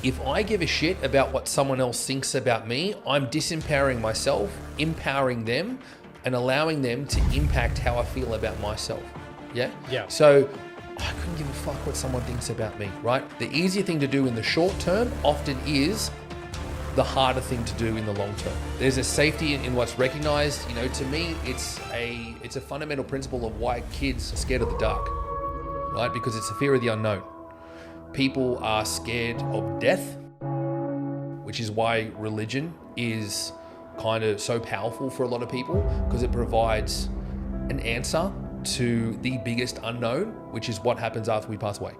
If I give a shit about what someone else thinks about me, I'm disempowering myself, empowering them, and allowing them to impact how I feel about myself. Yeah? Yeah. So I couldn't give a fuck what someone thinks about me, right? The easier thing to do in the short term often is the harder thing to do in the long term. There's a safety in what's recognized. You know, to me, it's a fundamental principle of why kids are scared of the dark, right? Because it's a fear of the unknown. People are scared of death, which is why religion is kind of so powerful for a lot of people, because it provides an answer to the biggest unknown, which is what happens after we pass away.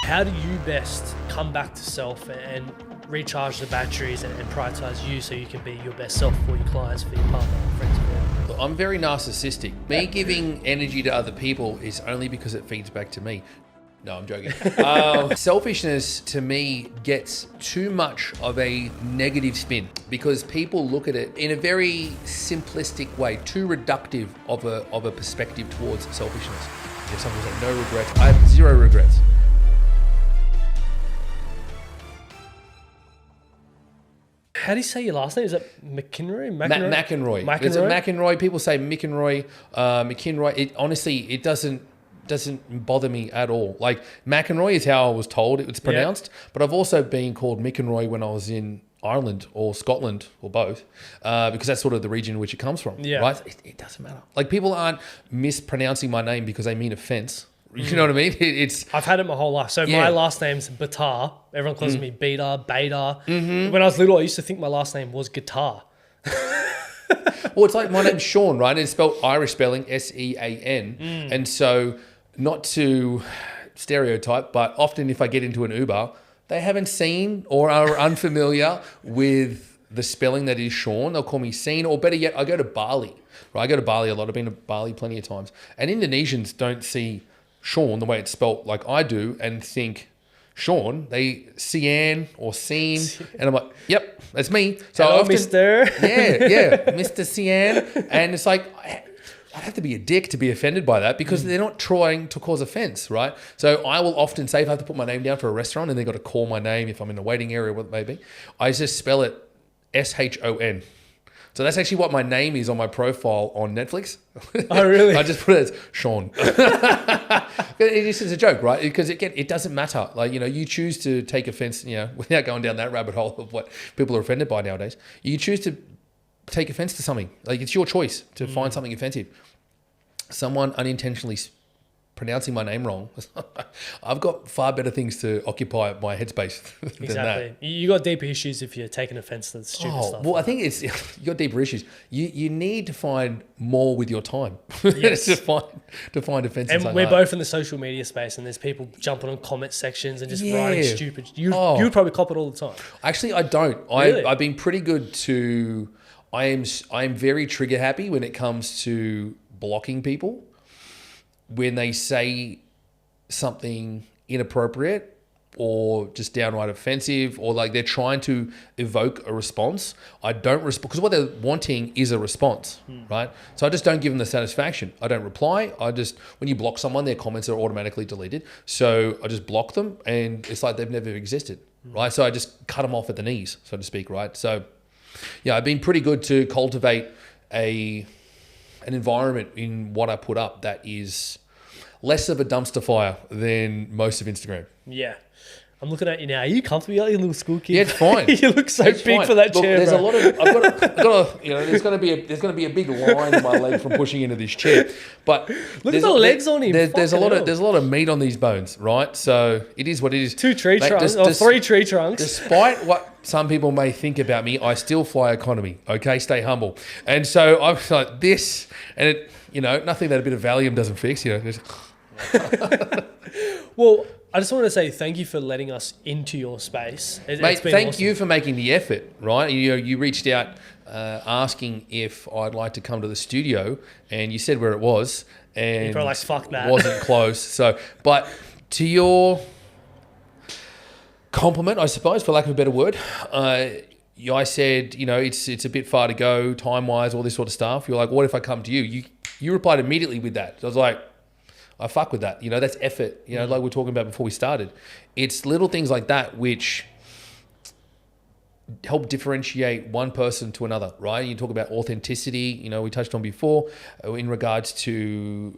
How do you best come back to self and recharge the batteries and prioritise you so you can be your best self for your clients, for your partner, friends, whatever? I'm very narcissistic. Me giving energy to other people is only because it feeds back to me. No, I'm joking. Selfishness to me gets too much of a negative spin because people look at it in a very simplistic way, too reductive of a perspective towards selfishness. If someone says no regrets, I have 0 regrets. How do you say your last name? Is it Mcinroy? Mcinroy. There's a Mcinroy. People say Mcinroy, McInroy. It doesn't bother me at all. Like Mcinroy is how I was told it was pronounced, but I've also been called Mcinroy when I was in Ireland or Scotland or both, because that's sort of the region in which it comes from. Yeah. Right? It doesn't matter. Like people aren't mispronouncing my name because they mean offense. You know what I mean? I've had it my whole life. So my last name's Batar. Everyone calls me Beta. When I was little, I used to think my last name was Guitar. Well, it's like my name's Sean, right? And it's spelled Irish spelling, S-E-A-N. And so not to stereotype, but often if I get into an Uber, they haven't seen or are unfamiliar with the spelling that is Sean. They'll call me Seen, or better yet, I go to Bali. Right? I go to Bali a lot. I've been to Bali plenty of times. And Indonesians don't see Sean the way it's spelt like I do and think Sean, they Cian or Seen, and I'm like, yep, that's me. So hello, often, Mr. Mr. Cian, and it's like I'd have to be a dick to be offended by that because they're not trying to cause offense, right? So I will often say if I have to put my name down for a restaurant and they've got to call my name if I'm in the waiting area, what it may be, I just spell it S-H-O-N. So that's actually what my name is on my profile on Netflix. Oh, really? I just put it as Sean. It's just a joke, right? Because it doesn't matter. Like, you know, you choose to take offense, you know, without going down that rabbit hole of what people are offended by nowadays. You choose to take offense to something. Like, it's your choice to find something offensive. Someone unintentionally pronouncing my name wrong. I've got far better things to occupy my headspace than that. You got deeper issues if you're taking offense to the stupid stuff. Well, I think it's you got deeper issues. You need to find more with your time Yes. to find offense. And we're both in the social media space, and there's people jumping on comment sections and just writing stupid. You would probably cop it all the time. Actually, I don't. Really? I've been pretty good to. I am very trigger happy when it comes to blocking people. When they say something inappropriate or just downright offensive, or like they're trying to evoke a response, I don't respond, because what they're wanting is a response, right? So I just don't give them the satisfaction. I don't reply. When you block someone, their comments are automatically deleted. So I just block them and it's like they've never existed, right? So I just cut them off at the knees, so to speak, right? So yeah, I've been pretty good to cultivate an environment in what I put up that is less of a dumpster fire than most of Instagram. Yeah. I'm looking at you now. Are you comfortable? You're like a little school kid. Yeah, it's fine. You look so big fine. for that Look, chair. There's bro. a lot of I've got you know, there's going to be a big line in my leg from pushing into this chair. But look at the legs on him. There's a lot of meat on these bones, right? So it is what it is. 2 tree trunks or 3 tree trunks. Despite what some people may think about me, I still fly economy. Okay, stay humble. And so I'm like this, and it, you know, nothing that a bit of Valium doesn't fix. You know. Well, I just want to say thank you for letting us into your space. Mate, thank you for making the effort, right? You reached out asking if I'd like to come to the studio, and you said where it was, and you're probably like, fuck that. It wasn't close. So, but to your compliment, I suppose, for lack of a better word, I said, you know, it's a bit far to go time-wise, all this sort of stuff. You're like, what if I come to you? You replied immediately with that. So I was like, I fuck with that. That's effort. Like we were talking about before we started. It's little things like that which help differentiate one person to another, right? You talk about authenticity, we touched on before in regards to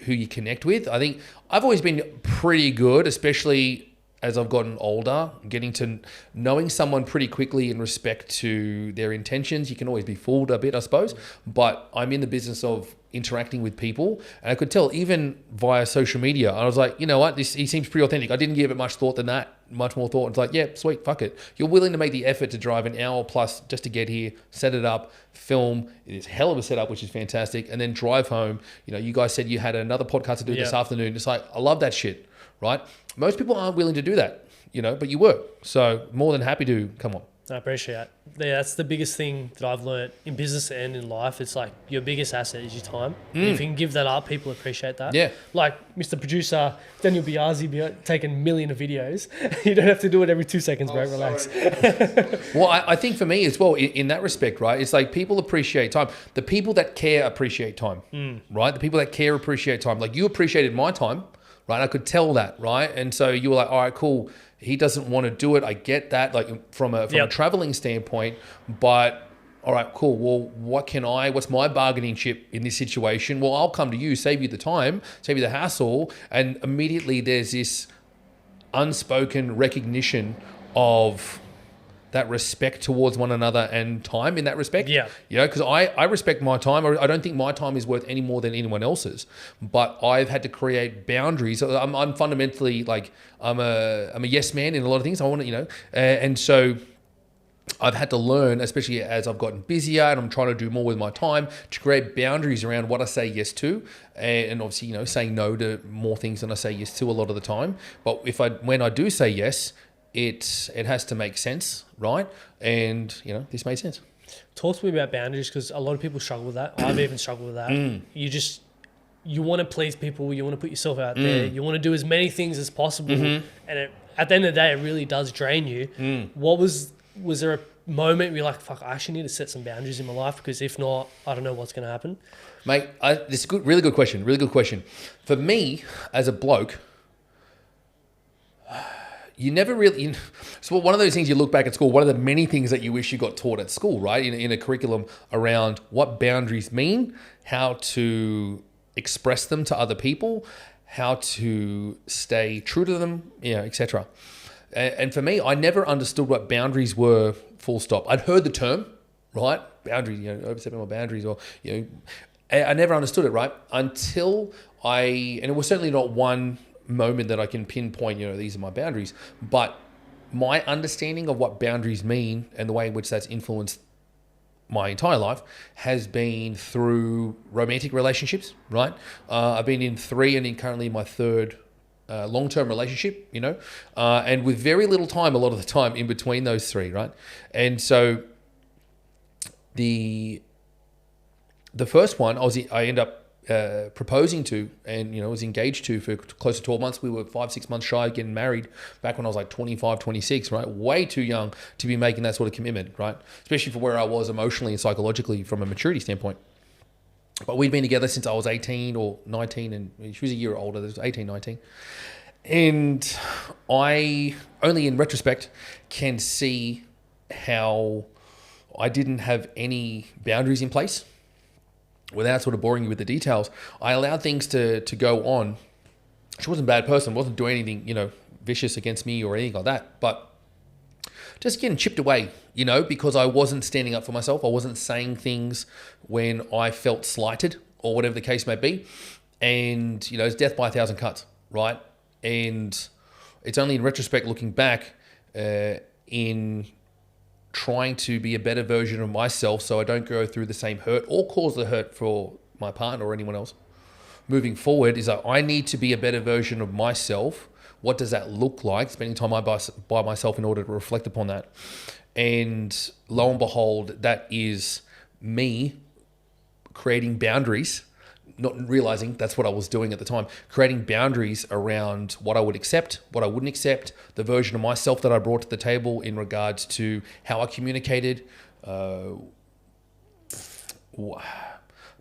who you connect with. I think I've always been pretty good, especially as I've gotten older, getting to knowing someone pretty quickly in respect to their intentions. You can always be fooled a bit, I suppose, but I'm in the business of interacting with people, and I could tell even via social media. I was like, you know what, he seems pretty authentic. I didn't give it much more thought. It's like, yeah, sweet, fuck it. You're willing to make the effort to drive an hour plus just to get here, set it up, film. It is hell of a setup, which is fantastic, and then drive home. You guys said you had another podcast to do this afternoon. It's like, I love that shit, right? Most people aren't willing to do that, but you were. So more than happy to come on. I appreciate it. Yeah, that's the biggest thing that I've learned in business and in life. It's like your biggest asset is your time. If you can give that up, people appreciate that. Yeah. Like Mr. Producer, Daniel Biazzi taking a million of videos. You don't have to do it every 2 seconds, bro. Relax. Well, I think for me as well, in that respect, right, it's like people appreciate time. The people that care appreciate time, right? The people that care appreciate time. Like you appreciated my time, right? I could tell that, right? And so you were like, all right, cool. He doesn't want to do it. I get that, like from a traveling standpoint, but all right, cool. Well, what's my bargaining chip in this situation? Well, I'll come to you, save you the time, save you the hassle. And immediately there's this unspoken recognition of that respect towards one another and time in that respect. Yeah. Because I respect my time. I don't think my time is worth any more than anyone else's, but I've had to create boundaries. I'm fundamentally like, I'm a yes man in a lot of things. I want to, and so I've had to learn, especially as I've gotten busier and I'm trying to do more with my time, to create boundaries around what I say yes to, and obviously, saying no to more things than I say yes to a lot of the time. But when I do say yes, it has to make sense, right? And this made sense. Talk to me about boundaries, because a lot of people struggle with that. I've even struggled with that. You want to please people, you want to put yourself out there, you want to do as many things as possible, and at the end of the day, it really does drain you. What was there a moment where you're like, fuck, I actually need to set some boundaries in my life, because if not, I don't know what's going to happen? Mate, this is a really good question. For me, as a bloke, you never really... So one of those things you look back at school, one of the many things that you wish you got taught at school, right? In a curriculum around what boundaries mean, how to express them to other people, how to stay true to them, etc. And for me, I never understood what boundaries were, full stop. I'd heard the term, right? Boundaries, overstepping my boundaries, or, I never understood it, right? Until and it was certainly not one moment that I can pinpoint, these are my boundaries, but my understanding of what boundaries mean and the way in which that's influenced my entire life has been through romantic relationships, right? I've been in 3 and currently my 3rd long-term relationship, and with very little time, a lot of the time in between those 3, right? And so the first one I end up proposing to, and was engaged to for close to 12 months. We were 5-6 months shy of getting married back when I was like 25, 26, right? Way too young to be making that sort of commitment, right? Especially for where I was emotionally and psychologically from a maturity standpoint. But we'd been together since I was 18 or 19, and she was a year older. This was 18, 19. And I, only in retrospect, can see how I didn't have any boundaries in place. Without sort of boring you with the details, I allowed things to go on. She wasn't a bad person, wasn't doing anything, vicious against me or anything like that, but just getting chipped away, because I wasn't standing up for myself. I wasn't saying things when I felt slighted or whatever the case may be. And, it's death by 1,000 cuts, right? And it's only in retrospect, looking back, in trying to be a better version of myself so I don't go through the same hurt or cause the hurt for my partner or anyone else. Moving forward is that I need to be a better version of myself. What does that look like? Spending time by myself in order to reflect upon that. And lo and behold, that is me creating boundaries, not realizing that's what I was doing at the time, creating boundaries around what I would accept, what I wouldn't accept, the version of myself that I brought to the table in regards to how I communicated,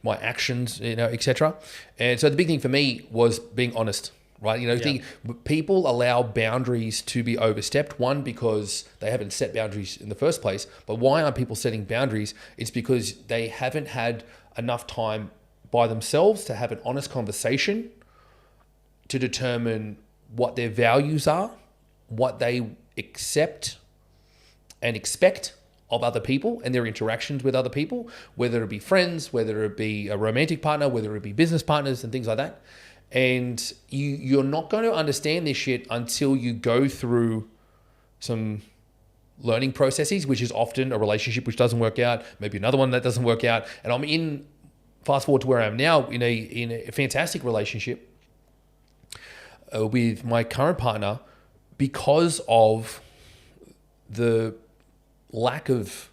my actions, etc. And so the big thing for me was being honest, right? People allow boundaries to be overstepped. One, because they haven't set boundaries in the first place. But why aren't people setting boundaries? It's because they haven't had enough time by themselves to have an honest conversation to determine what their values are, what they accept and expect of other people and their interactions with other people, whether it be friends, whether it be a romantic partner, whether it be business partners and things like that. And you're not going to understand this shit until you go through some learning processes, which is often a relationship which doesn't work out, maybe another one that doesn't work out. And fast forward to where I am now, in a fantastic relationship with my current partner, because of the lack of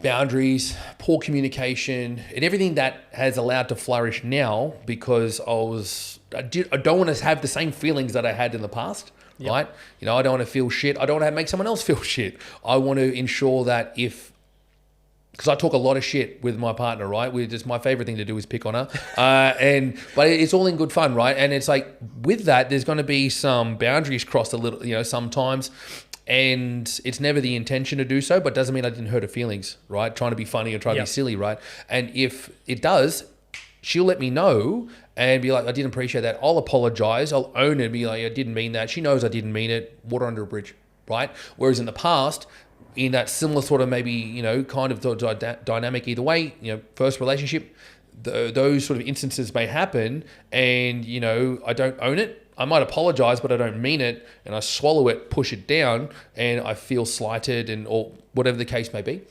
boundaries, poor communication, and everything that has allowed to flourish now, because I don't want to have the same feelings that I had in the past, right? I don't want to feel shit. I don't want to make someone else feel shit. I want to ensure that because I talk a lot of shit with my partner, right? My favorite thing to do is pick on her. But it's all in good fun, right? And it's like, with that, there's going to be some boundaries crossed a little, sometimes. And it's never the intention to do so, but doesn't mean I didn't hurt her feelings, right? Trying to be funny or trying to be silly, right? And if it does, she'll let me know and be like, I didn't appreciate that. I'll apologize. I'll own it and be like, I didn't mean that. She knows I didn't mean it. Water under a bridge, right? Whereas in the past, in that similar sort of maybe, kind of dynamic either way, first relationship, those sort of instances may happen and, I don't own it. I might apologize, but I don't mean it, and I swallow it, push it down, and I feel slighted or whatever the case may be.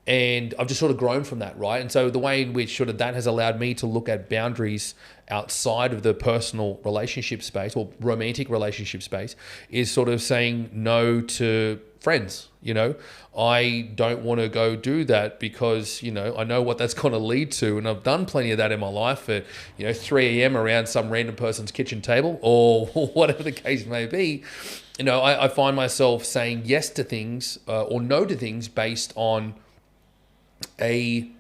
And I've just sort of grown from that, right? And so the way in which sort of that has allowed me to look at boundaries outside of the personal relationship space or romantic relationship space is sort of saying no to friends. I don't want to go do that because, I know what that's going to lead to. And I've done plenty of that in my life at, 3 a.m. around some random person's kitchen table or whatever the case may be. I find myself saying yes to things or no to things based on a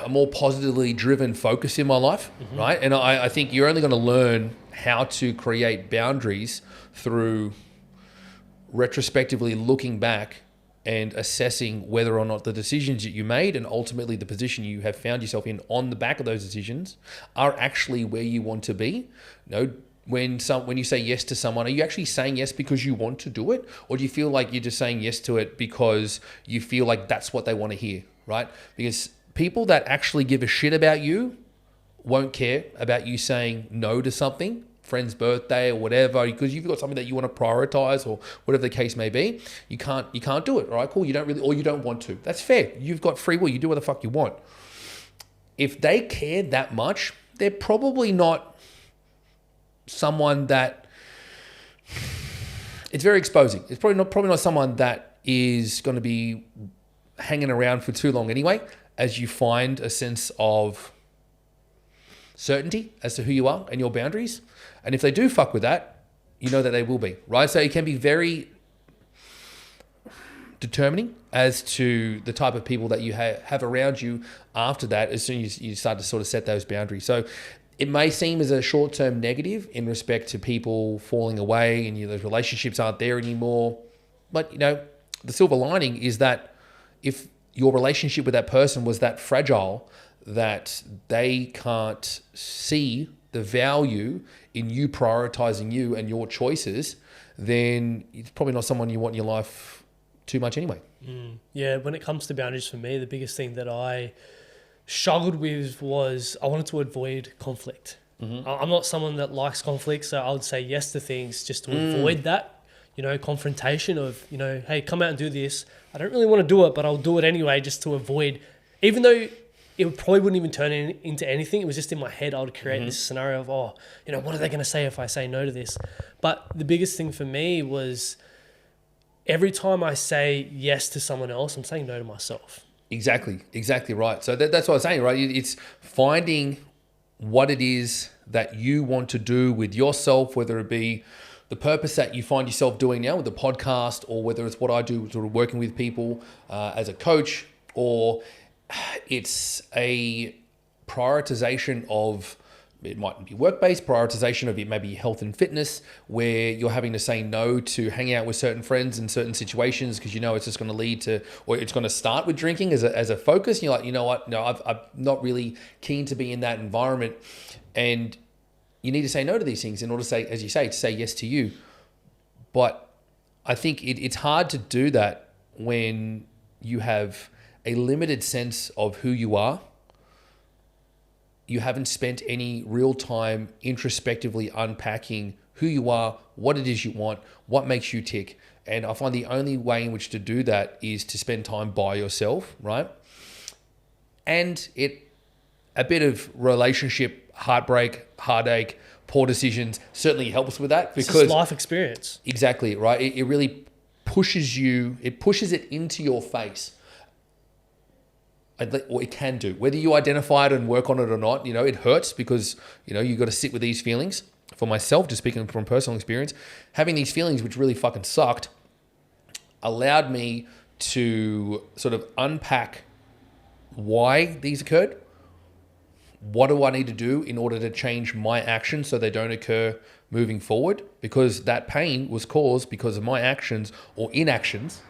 more positively driven focus in my life, right? And I think you're only going to learn how to create boundaries through retrospectively looking back and assessing whether or not the decisions that you made and ultimately the position you have found yourself in on the back of those decisions are actually where you want to be. When you say yes to someone, are you actually saying yes because you want to do it? Or do you feel like you're just saying yes to it because you feel like that's what they want to hear, right? Because people that actually give a shit about you won't care about you saying no to something, friend's birthday or whatever, because you've got something that you want to prioritize or whatever the case may be. You can't do it, all right? Cool. You don't want to. That's fair. You've got free will. You do what the fuck you want. If they care that much, they're probably not someone that it's very exposing. It's probably not someone that is going to be hanging around for too long anyway, as you find a sense of certainty as to who you are and your boundaries. And if they do fuck with that, you know that they will be, right? So it can be very determining as to the type of people that you have around you after that, as soon as you start to sort of set those boundaries. So it may seem as a short-term negative in respect to people falling away and those relationships aren't there anymore. But, the silver lining is that if your relationship with that person was that fragile that they can't see the value in you prioritizing you and your choices, then it's probably not someone you want in your life too much anyway. Yeah, when it comes to boundaries for me, the biggest thing that I struggled with was I wanted to avoid conflict. I'm not someone that likes conflict, so I would say yes to things just to avoid that, confrontation of, hey, come out and do this. I don't really want to do it, but I'll do it anyway just to avoid, even though it probably wouldn't even turn into anything. It was just in my head. I would create this scenario of, what are they going to say if I say no to this? But the biggest thing for me was every time I say yes to someone else, I'm saying no to myself. Exactly right. So that's what I'm saying, right? It's finding what it is that you want to do with yourself, whether it be the purpose that you find yourself doing now with the podcast, or whether it's what I do, sort of working with people as a coach, or it's a prioritization of, it might be work-based prioritization of it, maybe health and fitness, where you're having to say no to hanging out with certain friends in certain situations because you know it's just going to lead to, or it's going to start with drinking as a focus. And you're like, you know what? No, I'm not really keen to be in that environment. And you need to say no to these things in order to say, as you say, to say yes to you. But I think it's hard to do that when you have a limited sense of who you are. You haven't spent any real time introspectively unpacking who you are, what it is you want, what makes you tick. And I find the only way in which to do that is to spend time by yourself, right? And a bit of relationship heartbreak, heartache, poor decisions certainly helps with that, It's because just life experience. exactly, right? It really pushes it into your face. Or it can do, whether you identify it and work on it or not. It hurts because you got to sit with these feelings. For myself, just speaking from personal experience, having these feelings, which really fucking sucked, allowed me to sort of unpack why these occurred. What do I need to do in order to change my actions so they don't occur moving forward? Because that pain was caused because of my actions or inactions.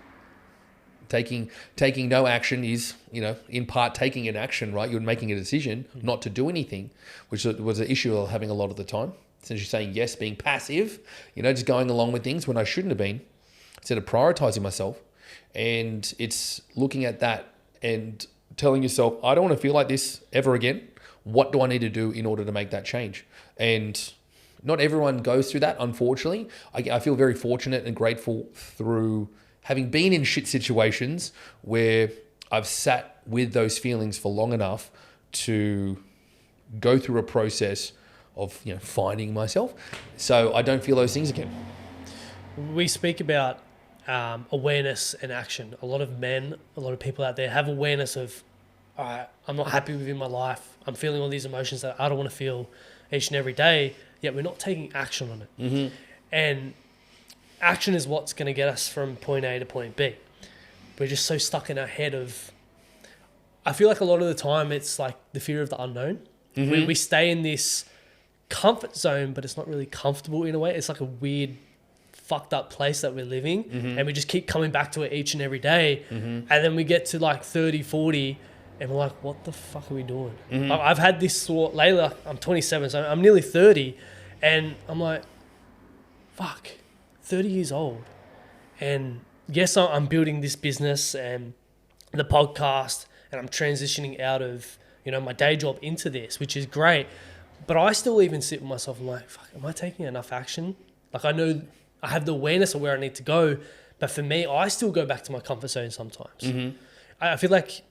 Taking no action is, in part taking an action, right? You're making a decision not to do anything, which was an issue I was having a lot of the time. Essentially saying yes, being passive, just going along with things when I shouldn't have been, instead of prioritizing myself. And it's looking at that and telling yourself, I don't want to feel like this ever again. What do I need to do in order to make that change? And not everyone goes through that, unfortunately. I feel very fortunate and grateful through having been in shit situations where I've sat with those feelings for long enough to go through a process of finding myself, so I don't feel those things again. We speak about awareness and action. A lot of men, a lot of people out there have awareness of, all right, I'm not happy within my life. I'm feeling all these emotions that I don't want to feel each and every day, yet we're not taking action on it. Mm-hmm. And action is what's going to get us from point A to point B. We're just so stuck in our head of, I feel like a lot of the time it's like the fear of the unknown. Mm-hmm. We stay in this comfort zone, but it's not really comfortable in a way. It's like a weird, fucked up place that we're living, and we just keep coming back to it each and every day. And then we get to like 30, 40, and we're like, what the fuck are we doing? I've had this thought lately. I'm 27, so I'm nearly 30, and I'm like, fuck, 30 years old. And yes, I'm building this business and the podcast, and I'm transitioning out of, my day job into this, which is great. But I still even sit with myself and like, fuck, am I taking enough action? Like, I know I have the awareness of where I need to go, but for me, I still go back to my comfort zone sometimes. I feel like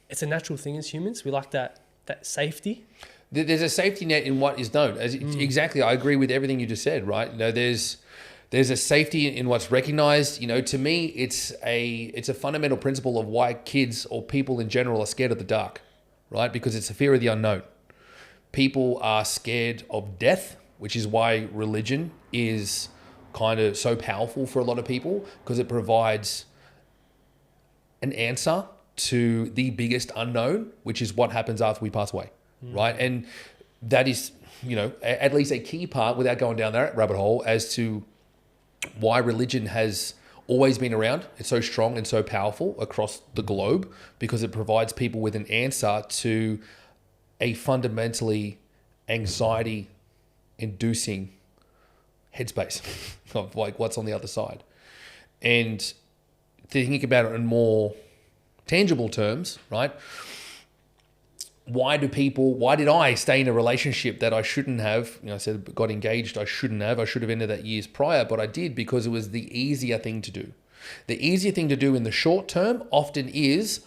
it's a natural thing as humans. We like that safety. There's a safety net in what is known. Exactly, I agree with everything you just said, right? There's a safety in what's recognized. To me, it's a fundamental principle of why kids or people in general are scared of the dark, right? Because it's a fear of the unknown. People are scared of death, which is why religion is kind of so powerful for a lot of people, because it provides an answer to the biggest unknown, which is what happens after we pass away, right? And that is, at least a key part, without going down that rabbit hole, as to why religion has always been around. It's so strong and so powerful across the globe, because it provides people with an answer to a fundamentally anxiety-inducing headspace of like what's on the other side. And thinking about it in more tangible terms, right? Why did I stay in a relationship that I shouldn't have? I said got engaged, I shouldn't have. I should have ended that years prior, but I did because it was the easier thing to do. The easier thing to do in the short term often is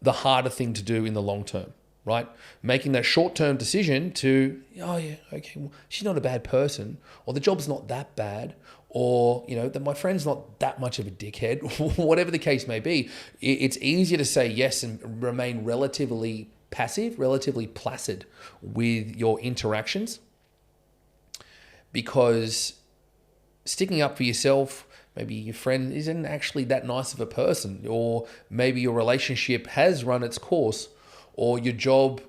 the harder thing to do in the long term, right? Making that short-term decision to, oh yeah, okay, well, she's not a bad person, or the job's not that bad, or, that my friend's not that much of a dickhead, whatever the case may be. It's easier to say yes and remain relatively passive, relatively placid with your interactions, because sticking up for yourself. Maybe your friend isn't actually that nice of a person, or maybe your relationship has run its course, or your job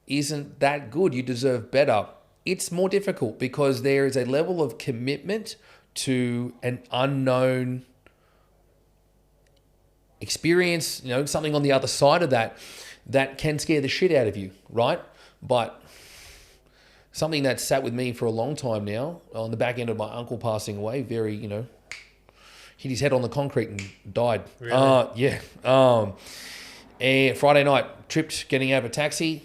isn't that good. You deserve better. It's more difficult because there is a level of commitment to an unknown experience, something on the other side of that can scare the shit out of you, right? But something that sat with me for a long time now, on the back end of my uncle passing away, very, hit his head on the concrete and died. Really? Yeah. And Friday night, tripped getting out of a taxi,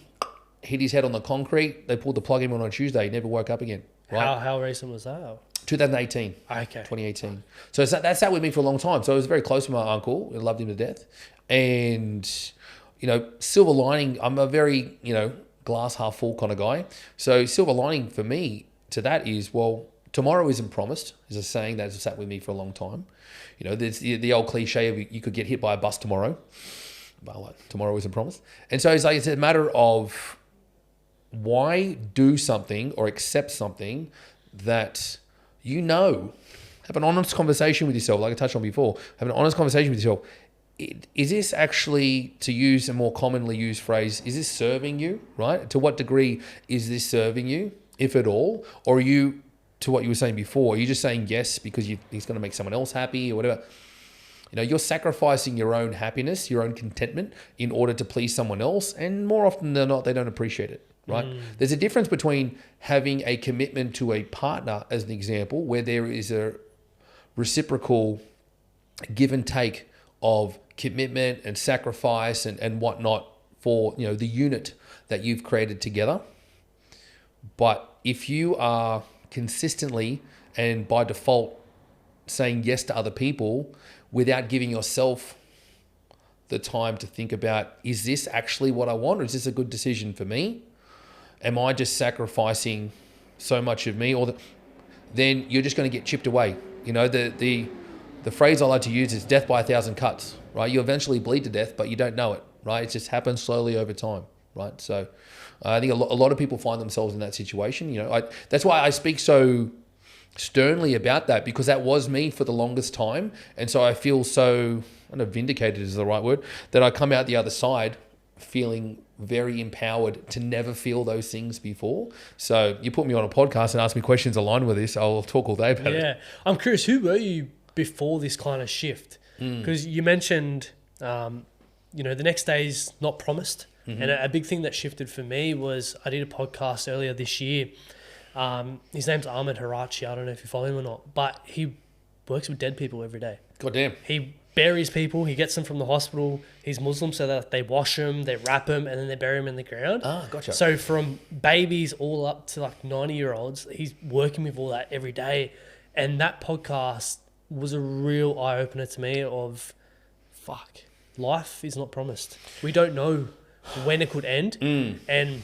hit his head on the concrete. They pulled the plug in on Tuesday. He never woke up again. Right? How recent was that? 2018. Okay. 2018. So that sat with me for a long time. So I was very close with my uncle. I loved him to death. And, silver lining, I'm a very, glass half full kind of guy. So silver lining for me to that is, well, tomorrow isn't promised, is a saying that has sat with me for a long time. There's the old cliche of you could get hit by a bus tomorrow. Well, tomorrow isn't promised. And so it's a matter of why do something or accept something that have an honest conversation with yourself, like I touched on before, have an honest conversation with yourself. Is this actually, to use a more commonly used phrase, is this serving you, right? To what degree is this serving you, if at all? Or are you, to what you were saying before, are you just saying yes because it's going to make someone else happy or whatever? You're sacrificing your own happiness, your own contentment in order to please someone else. And more often than not, they don't appreciate it, right? There's a difference between having a commitment to a partner, as an example, where there is a reciprocal give and take of commitment and sacrifice and whatnot for, the unit that you've created together. But if you are consistently and by default saying yes to other people without giving yourself the time to think about, is this actually what I want, or is this a good decision for me? Am I just sacrificing so much of me, then you're just going to get chipped away. The phrase I like to use is death by 1,000 cuts, right? You eventually bleed to death, but you don't know it, right? It just happens slowly over time, right? So I think a lot of people find themselves in that situation. That's why I speak so sternly about that, because that was me for the longest time. And so I feel so, I don't know if vindicated is the right word, that I come out the other side feeling very empowered to never feel those things before. So you put me on a podcast and ask me questions aligned with this, I'll talk all day about it. Yeah. I'm curious, who were you before this kind of shift? Because you mentioned, the next day's not promised. Mm-hmm. And a big thing that shifted for me was I did a podcast earlier this year. His name's Ahmed Harachi. I don't know if you follow him or not, but he works with dead people every day. Goddamn. He buries people. He gets them from the hospital. He's Muslim, so that they wash them, they wrap them, and then they bury them in the ground. Ah, gotcha. So from babies all up to like 90-year-olds, he's working with all that every day. And that podcast was a real eye-opener to me of, life is not promised. We don't know when it could end. And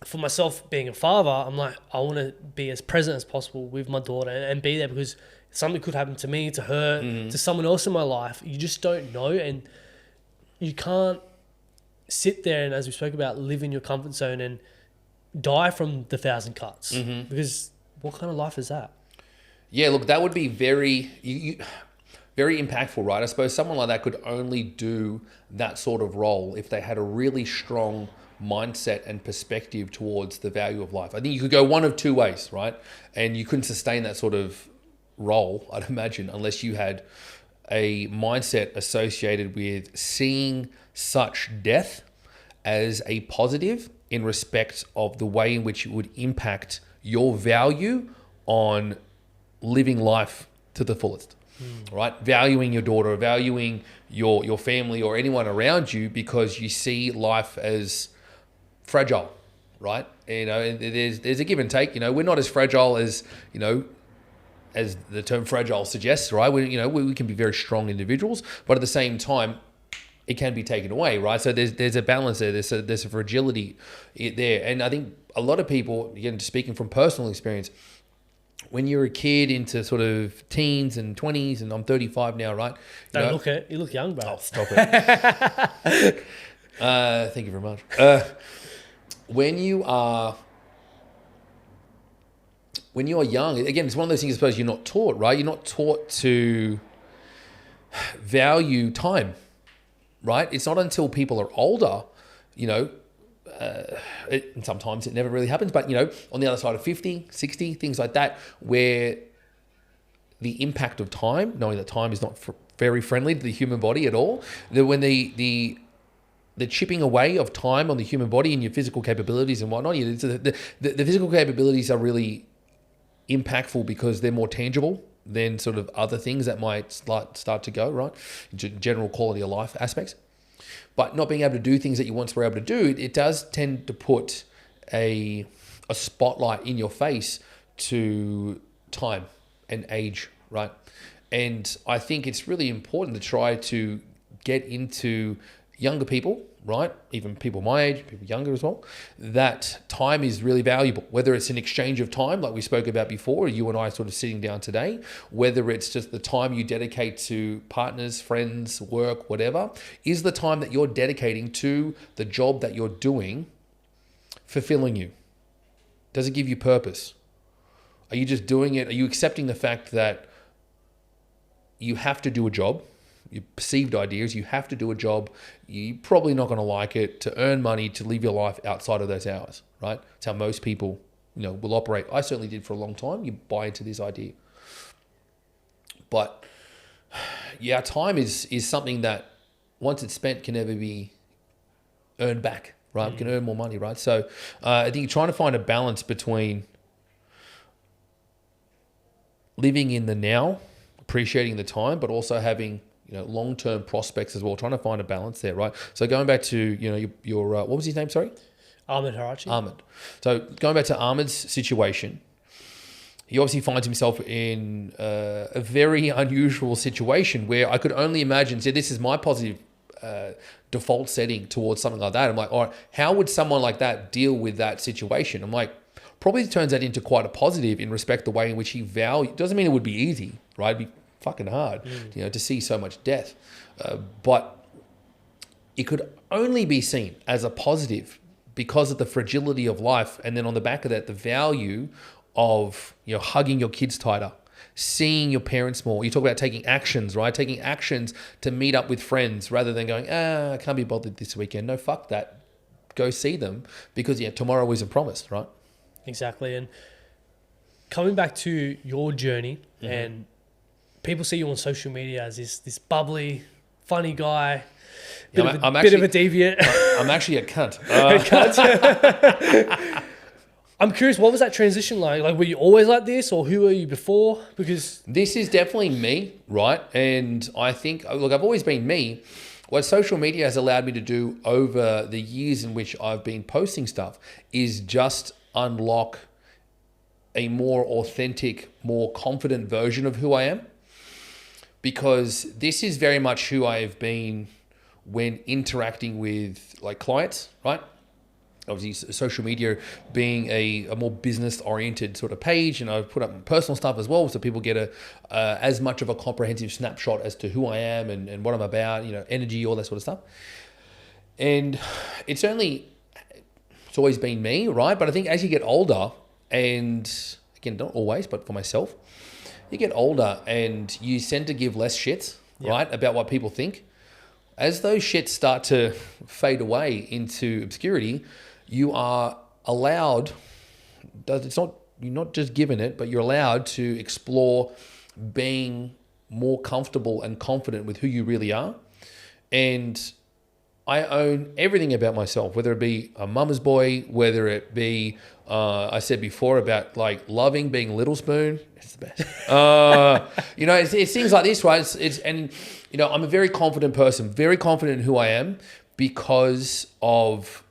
for myself, being a father, I'm like, I want to be as present as possible with my daughter and be there, because something could happen to me, to her, to someone else in my life. You just don't know. And you can't sit there and, as we spoke about, live in your comfort zone and die from the 1,000 cuts. Because what kind of life is that? Yeah, look, that would be very impactful, right? I suppose someone like that could only do that sort of role if they had a really strong mindset and perspective towards the value of life. I think you could go one of two ways, right? And you couldn't sustain that sort of role, I'd imagine, unless you had a mindset associated with seeing such death as a positive in respect of the way in which it would impact your value on living life to the fullest, right? Valuing your daughter, valuing your family or anyone around you, because you see life as fragile, right? And there's a give and take. We're not as fragile as, as the term fragile suggests, right? We can be very strong individuals, but at the same time, it can be taken away, right? So there's a balance there. There's a fragility there. And I think a lot of people, again, speaking from personal experience, when you're a kid into sort of teens and 20s, and I'm 35 now, right? Don't look it. You look young, bro. Oh, stop it. Thank you very much. When when you're young, again, it's one of those things I suppose you're not taught, right? You're not taught to value time, right? It's not until people are older, you know, and sometimes it never really happens, but, you know, on the other side of 50, 60, things like that, where the impact of time, knowing that time is not very friendly to the human body at all, that when the chipping away of time on the human body and your physical capabilities and whatnot, the physical capabilities are really impactful because they're more tangible than sort of other things that might start to go, right? General quality of life aspects. But not being able to do things that you once were able to do, it does tend to put a spotlight in your face to time and age, right? And I think it's really important to try to get into younger people, right? Even people my age, people younger as well, that time is really valuable, whether it's an exchange of time, like we spoke about before, you and I sort of sitting down today, whether it's just the time you dedicate to partners, friends, work, whatever, is the time that you're dedicating to the job that you're doing fulfilling you? Does it give you purpose? Are you just doing it? Are you accepting the fact that you have to do a job? Your perceived ideas, you have to do a job. You're probably not going to like it, to earn money, to live your life outside of those hours, right? It's how most people, you know, will operate. I certainly did for a long time. You buy into this idea. But yeah, time is something that once it's spent can never be earned back, right? We can earn more money, right? So I think you're trying to find a balance between living in the now, appreciating the time, but also having, you know, long-term prospects as well, trying to find a balance there, right? So going back to, you know, your what was his name, sorry? Ahmed Harachi. Ahmed. So going back to Ahmed's situation, he obviously finds himself in a very unusual situation where I could only imagine, so this is my positive default setting towards something like that. I'm like, all right, how would someone like that deal with that situation? I'm like, probably turns that into quite a positive in respect the way in which he values. Doesn't mean it would be easy, right? It'd be fucking hard, you know, to see so much death. But it could only be seen as a positive because of the fragility of life. And then on the back of that, the value of, you know, hugging your kids tighter, seeing your parents more. You talk about taking actions, right? Taking actions to meet up with friends rather than going, I can't be bothered this weekend. No, fuck that. Go see them because, yeah, tomorrow isn't promised, right? Exactly. And coming back to your journey, and people see you on social media as this bubbly, funny guy, bit of a deviant. I'm actually a cunt. I'm curious, what was that transition like? Like, were you always like this, or who were you before? Because this is definitely me, right? And I think, look, I've always been me. What social media has allowed me to do over the years in which I've been posting stuff is just unlock a more authentic, more confident version of who I am. Because this is very much who I have been when interacting with like clients, right? Obviously, social media being a more business-oriented sort of page, and I've put up personal stuff as well, so people get as much of a comprehensive snapshot as to who I am and what I'm about, you know, energy, all that sort of stuff. And it's always been me, right? But I think as you get older, and again, not always, but for myself, you get older and you tend to give less shits, right, about what people think. As those shits start to fade away into obscurity, you are allowed, you're not just given it, but you're allowed to explore being more comfortable and confident with who you really are. And I own everything about myself, whether it be a mama's boy, whether it be, I said before about like loving being Little Spoon. It's the best. You know, it's things like this, right? And you know, I'm a very confident person, very confident in who I am because of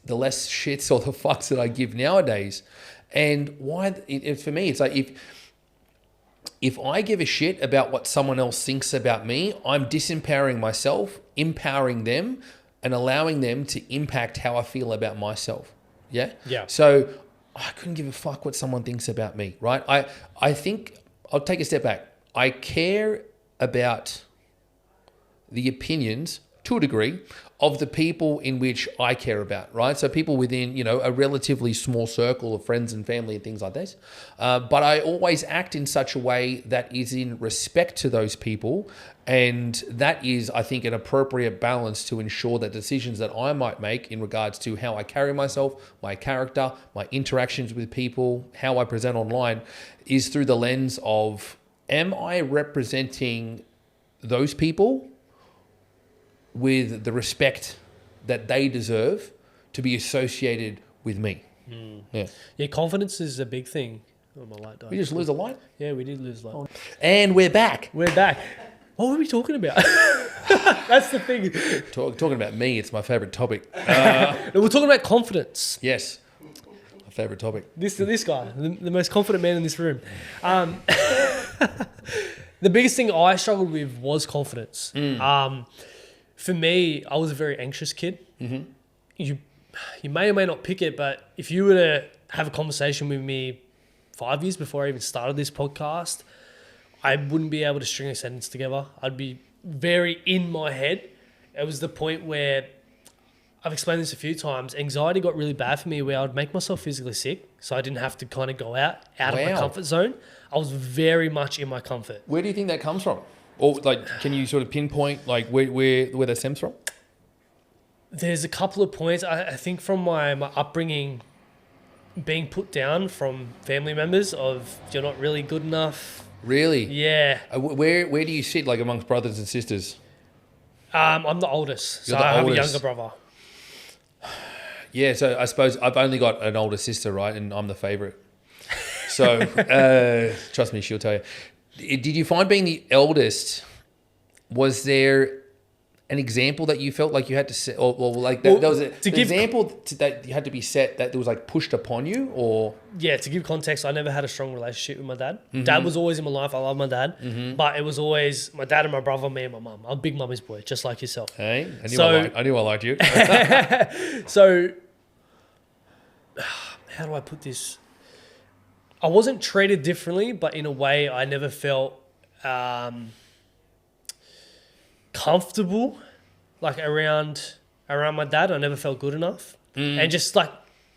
the less shits or the fucks that I give nowadays. And why, for me, it's like if I give a shit about what someone else thinks about me, I'm disempowering myself, empowering them, and allowing them to impact how I feel about myself. Yeah? Yeah. So I couldn't give a fuck what someone thinks about me, right? I think, I'll take a step back. I care about the opinions to a degree, of the people in which I care about, right? So people within, a relatively small circle of friends and family and things like this. But I always act in such a way that is in respect to those people. And that is, I think, an appropriate balance to ensure that decisions that I might make in regards to how I carry myself, my character, my interactions with people, how I present online, is through the lens of, am I representing those people with the respect that they deserve to be associated with me? Yeah, confidence is a big thing. Oh, my light died. We just lose a light? Yeah, we did lose light. And we're back. We're back. What were we talking about? That's the thing. Talking about me, it's my favorite topic. No, we're talking about confidence. Yes, my favorite topic. This guy, the most confident man in this room. The biggest thing I struggled with was confidence. For me, I was a very anxious kid. Mm-hmm. You may or may not pick it, but if you were to have a conversation with me 5 years before I even started this podcast, I wouldn't be able to string a sentence together. I'd be very in my head. It was the point where, I've explained this a few times, anxiety got really bad for me where I'd make myself physically sick so I didn't have to kind of go out of my comfort zone. I was very much in my comfort. Where do you think that comes from? Or can you sort of pinpoint where that stems from? There's a couple of points. I think from my upbringing, being put down from family members of, you're not really good enough. Really? Yeah. Where do you sit amongst brothers and sisters? I'm the oldest, so You're the I have oldest. a younger brother. Yeah, so I suppose I've only got an older sister, right? And I'm the favourite. So trust me, she'll tell you. Did you find being the eldest, was there an example that you felt like you had to set, there was an example that you had to be set that was pushed upon you, or? Yeah, to give context, I never had a strong relationship with my dad. Mm-hmm. Dad was always in my life. I love my dad. Mm-hmm. But it was always my dad and my brother, me and my mum. I'm a big mummy's boy, just like yourself. Hey, I knew I liked you. So, how do I put this? I wasn't treated differently, but in a way I never felt comfortable around my dad. I never felt good enough. And just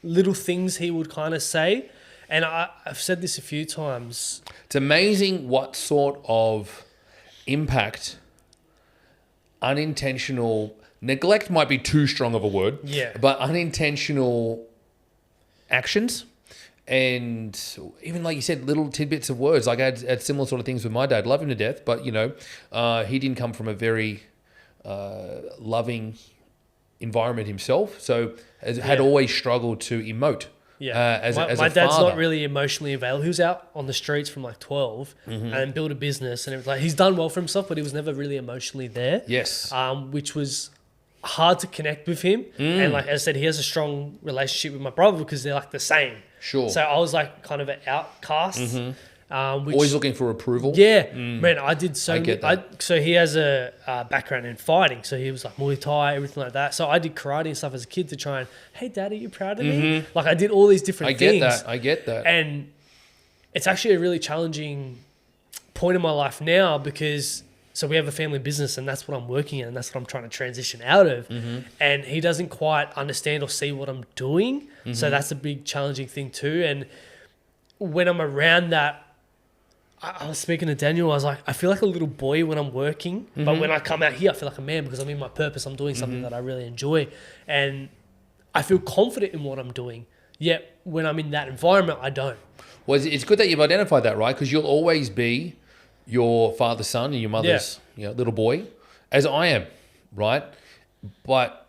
little things he would kind of say. And I've said this a few times. It's amazing what sort of impact unintentional neglect might be too strong of a word. Yeah. But unintentional actions, and even like you said, little tidbits of words. I had similar sort of things with my dad. Love him to death, but he didn't come from a very loving environment himself, so had always struggled to emote. Yeah, as my a dad's father. not really emotionally available. He was out on the streets from 12 and built a business, and it was he's done well for himself, but he was never really emotionally there. Yes, which was hard to connect with him. And as I said, he has a strong relationship with my brother because they're the same. Sure. So I was kind of an outcast. Always looking for approval. Yeah, man, I did so. I get that. So he has a background in fighting. So he was Muay Thai, everything like that. So I did karate and stuff as a kid to try and, hey, Dad, are you proud of me? I did all these different things. I get that. And it's actually a really challenging point in my life now because. So we have a family business and that's what I'm working in and that's what I'm trying to transition out of. And he doesn't quite understand or see what I'm doing. So that's a big challenging thing too. And when I'm around that, I was speaking to Daniel, I was I feel like a little boy when I'm working, but when I come out here, I feel like a man because I'm in my purpose. I'm doing something that I really enjoy and I feel confident in what I'm doing. Yet when I'm in that environment, I don't. Well, it's good that you've identified that, right? Because you'll always be your father's son and your mother's little boy, as I am, right?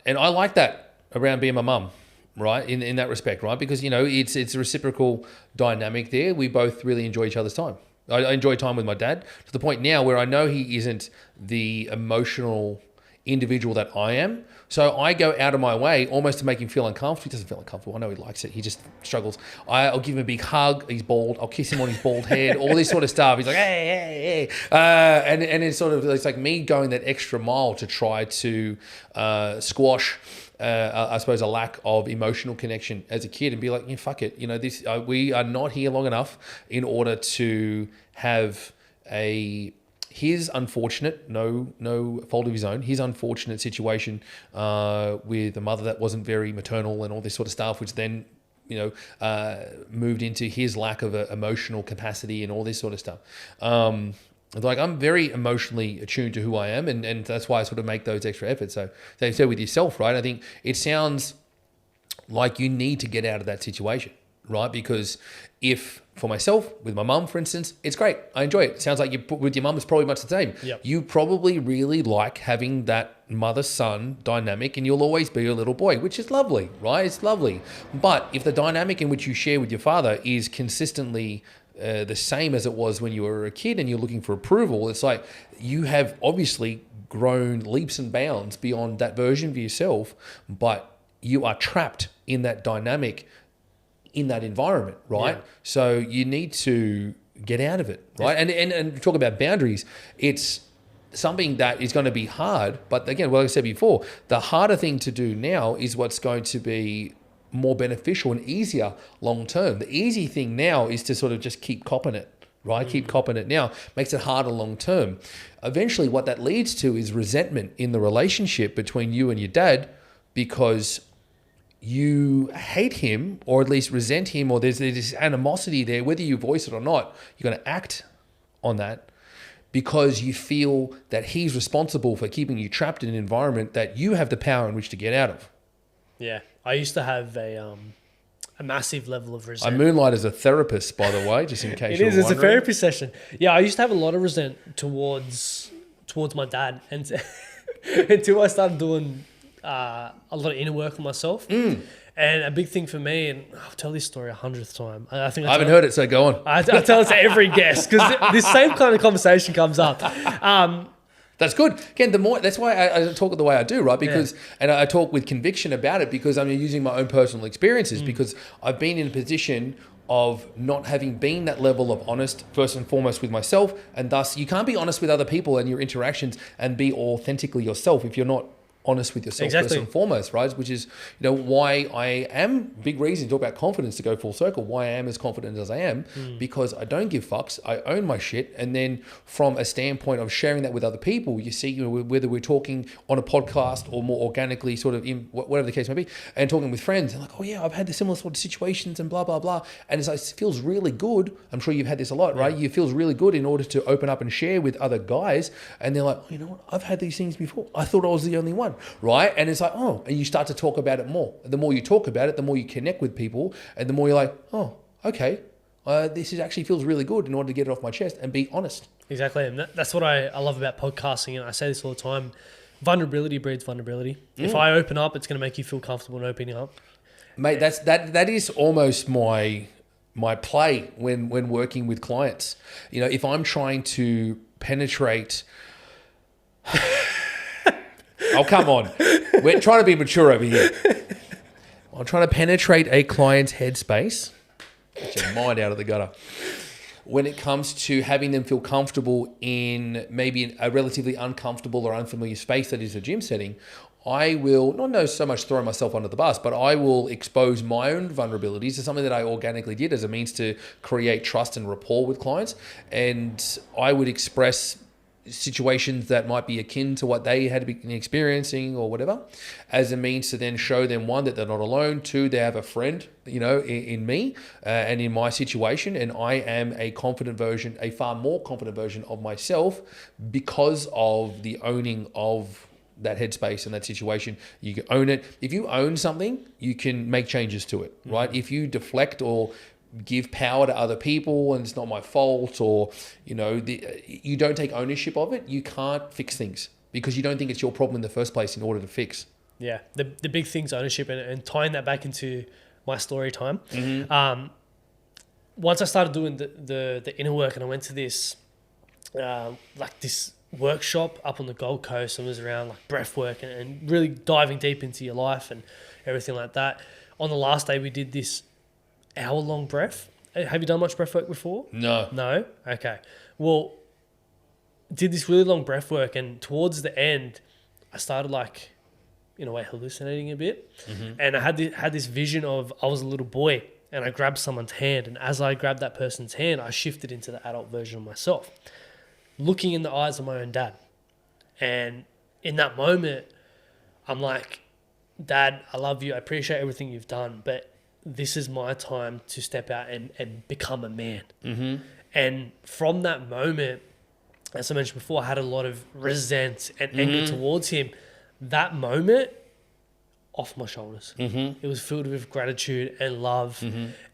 And I like that around being my mum, right? In that respect, right? Because it's a reciprocal dynamic there. We both really enjoy each other's time. I enjoy time with my dad to the point now where I know he isn't the emotional individual that I am. So I go out of my way almost to make him feel uncomfortable. He doesn't feel uncomfortable. I know he likes it. He just struggles. I'll give him a big hug. He's bald. I'll kiss him on his bald head. All this sort of stuff. He's hey. And it's it's like me going that extra mile to try to squash, I suppose, a lack of emotional connection as a kid and be like, fuck it. We are not here long enough in order to have a his unfortunate, no fault of his own, his unfortunate situation with a mother that wasn't very maternal and all this sort of stuff, which then, moved into his lack of emotional capacity and all this sort of stuff. Like, I'm very emotionally attuned to who I am, and that's why I sort of make those extra efforts. So they said with yourself, right? I think it sounds like you need to get out of that situation, right? Because if, for myself, with my mum, for instance, it's great. I enjoy it. Sounds like you with your mum is probably much the same. Yep. You probably really like having that mother-son dynamic, and you'll always be a little boy, which is lovely, right? It's lovely. But if the dynamic in which you share with your father is consistently the same as it was when you were a kid and you're looking for approval, it's like you have obviously grown leaps and bounds beyond that version of yourself, but you are trapped in that dynamic, in that environment, right? Yeah. So you need to get out of it, right? And talk about boundaries. It's something that is going to be hard, but again, like I said before, the harder thing to do now is what's going to be more beneficial and easier long term. The easy thing now is to sort of just keep copping it, right? Keep copping it now. Makes it harder long term. Eventually what that leads to is resentment in the relationship between you and your dad, because you hate him, or at least resent him, or there's this animosity there, whether you voice it or not. You're going to act on that because you feel that he's responsible for keeping you trapped in an environment that you have the power in which to get out of. Yeah. I used to have a massive level of I resentment. moonlight as a therapist, by the way, just in case It you're is. It's a wondering. therapy session. Yeah, I used to have a lot of resentment towards my dad, and until I started doing a lot of inner work on myself. And a big thing for me, and I'll tell this story 100th time. I think I haven't heard it, so go on. I tell it to every guest because this same kind of conversation comes up. That's good. Again, that's why I talk the way I do, right? Because and I talk with conviction about it, because I'm using my own personal experiences, because I've been in a position of not having been that level of honest, first and foremost, with myself, and thus you can't be honest with other people and your interactions and be authentically yourself if you're not honest with yourself first and foremost, right? Which is, why I am, big reason, talk about confidence to go full circle, why I am as confident as I am, because I don't give fucks, I own my shit. And then from a standpoint of sharing that with other people, you see, whether we're talking on a podcast or more organically, sort of in whatever the case may be, and talking with friends, and like, oh yeah, I've had the similar sort of situations and blah, blah, blah. And it's like, it feels really good. I'm sure you've had this a lot, right? It feels really good in order to open up and share with other guys. And they're like, oh, you know what? I've had these things before. I thought I was the only one. Right? And it's like, oh, and you start to talk about it more. The more you talk about it, the more you connect with people, and the more you're like, oh, okay, this actually feels really good in order to get it off my chest and be honest. Exactly. And that's what I love about podcasting. And I say this all the time. Vulnerability breeds vulnerability. If I open up, it's going to make you feel comfortable in opening up. Mate, that is almost my play when working with clients. If I'm trying to penetrate... Oh, come on. We're trying to be mature over here. I'm trying to penetrate a client's headspace. Get your mind out of the gutter. When it comes to having them feel comfortable in maybe a relatively uncomfortable or unfamiliar space that is a gym setting, I will not so much throw myself under the bus, but I will expose my own vulnerabilities to something that I organically did as a means to create trust and rapport with clients. And I would express situations that might be akin to what they had been experiencing or whatever, as a means to then show them, one, that they're not alone, two, they have a friend, in me and in my situation, and I am a far more confident version of myself because of the owning of that headspace and that situation. You can own it. If you own something, you can make changes to it, right? If you deflect or give power to other people and it's not my fault, or you don't take ownership of it, you can't fix things because you don't think it's your problem in the first place in order to fix. Yeah, the big thing's ownership, and tying that back into my story time. Once I started doing the inner work, and I went to this this workshop up on the Gold Coast, and was around like breath work and really diving deep into your life and everything like that. On the last day, we did this hour-long breath. Have you done much breath work before? No. No? Okay. Well, did this really long breath work, and towards the end, I started in a way hallucinating a bit. And I had this vision of I was a little boy and I grabbed someone's hand, and as I grabbed that person's hand, I shifted into the adult version of myself. looking in the eyes of my own dad. And in that moment, I'm like, Dad, I love you. I appreciate everything you've done, but this is my time to step out and become a man. Mm-hmm. And from that moment, as I mentioned before, I had a lot of resent and anger towards him. That moment, off my shoulders. It was filled with gratitude and love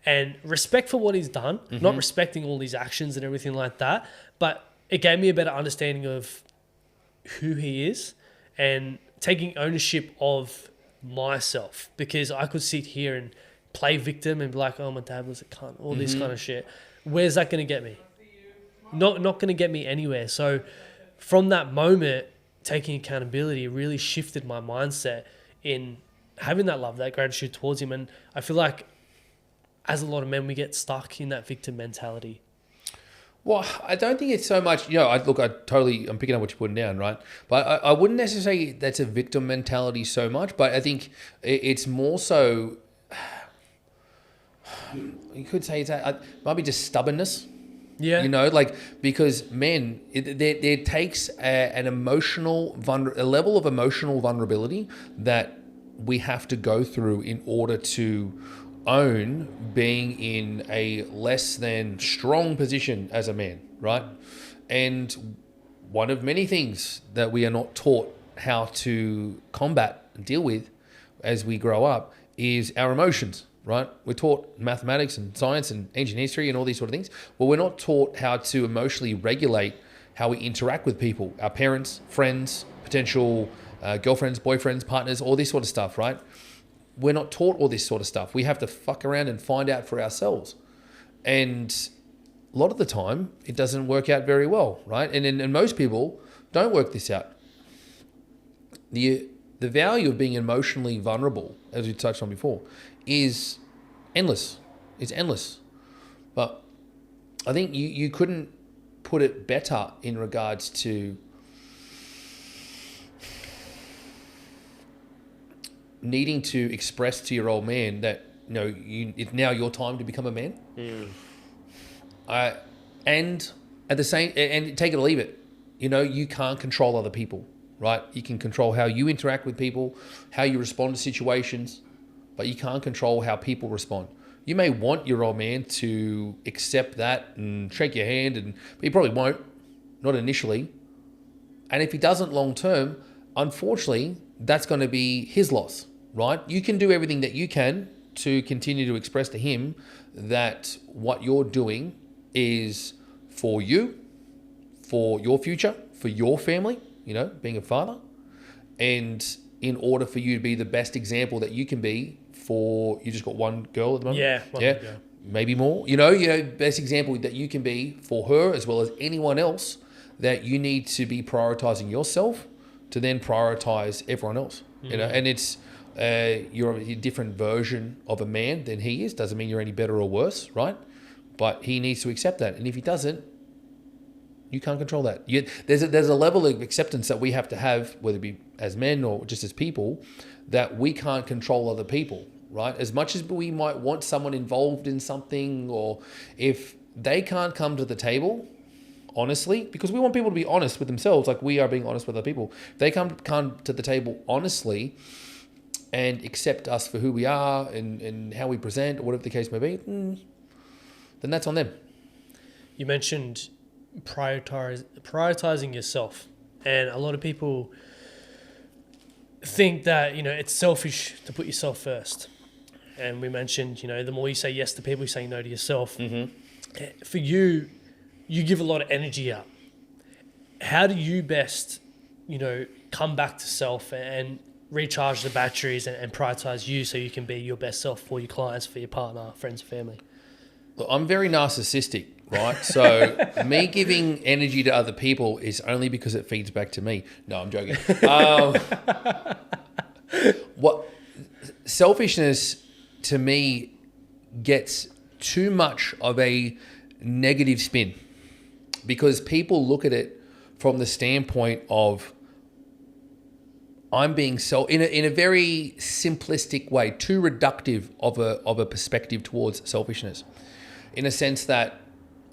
and respect for what he's done, not respecting all these actions and everything like that, but it gave me a better understanding of who he is and taking ownership of myself, because I could sit here and play victim and be like, oh, my dad was a cunt, all this kind of shit. Where's that going to get me? Not going to get me anywhere. So from that moment, taking accountability really shifted my mindset in having that love, that gratitude towards him. And I feel like as a lot of men, we get stuck in that victim mentality. Well, I don't think it's so much, I'm picking up what you're putting down, right? But I wouldn't necessarily say that's a victim mentality so much, but I think it's more so, you could say it might be just stubbornness. Yeah. Because men, there takes a level of emotional vulnerability that we have to go through in order to own being in a less than strong position as a man, right? And one of many things that we are not taught how to combat and deal with as we grow up is our emotions, right? We're taught mathematics and science and ancient history and all these sort of things. Well, we're not taught how to emotionally regulate how we interact with people, our parents, friends, potential girlfriends, boyfriends, partners, all this sort of stuff, right? We're not taught all this sort of stuff. We have to fuck around and find out for ourselves. And a lot of the time, it doesn't work out very well, right? And most people don't work this out. The value of being emotionally vulnerable, as we touched on before, is endless. It's endless. But I think you couldn't put it better in regards to needing to express to your old man that it's now your time to become a man. And at the same, and take it or leave it, you can't control other people, right? You can control how you interact with people, how you respond to situations, but you can't control how people respond. You may want your old man to accept that and shake your hand, but he probably won't, not initially. And if he doesn't long term, unfortunately, that's going to be his loss, right? You can do everything that you can to continue to express to him that what you're doing is for you, for your future, for your family, being a father, and in order for you to be the best example that you can be for, you just got one girl at the moment? Yeah. Maybe more. Best example that you can be for her as well as anyone else, that you need to be prioritizing yourself to then prioritize everyone else. And it's you're a different version of a man than he is. Doesn't mean you're any better or worse, right? But he needs to accept that. And if he doesn't, you can't control that. There's a level of acceptance that we have to have, whether it be as men or just as people, that we can't control other people, right? As much as we might want someone involved in something, or if they can't come to the table honestly, because we want people to be honest with themselves, like we are being honest with other people. If they come to the table honestly and accept us for who we are and how we present, or whatever the case may be, then that's on them. You mentioned prioritizing yourself, and a lot of people think that it's selfish to put yourself first. And we mentioned the more you say yes to people, you say no to yourself. For you give a lot of energy out. How do you best come back to self and recharge the batteries and prioritize you so you can be your best self for your clients, for your partner, friends, family? Look, I'm very narcissistic, right? So me giving energy to other people is only because it feeds back to me. No, I'm joking. What selfishness to me gets too much of a negative spin, because people look at it from the standpoint of I'm being in a very simplistic way, too reductive of a perspective towards selfishness, in a sense that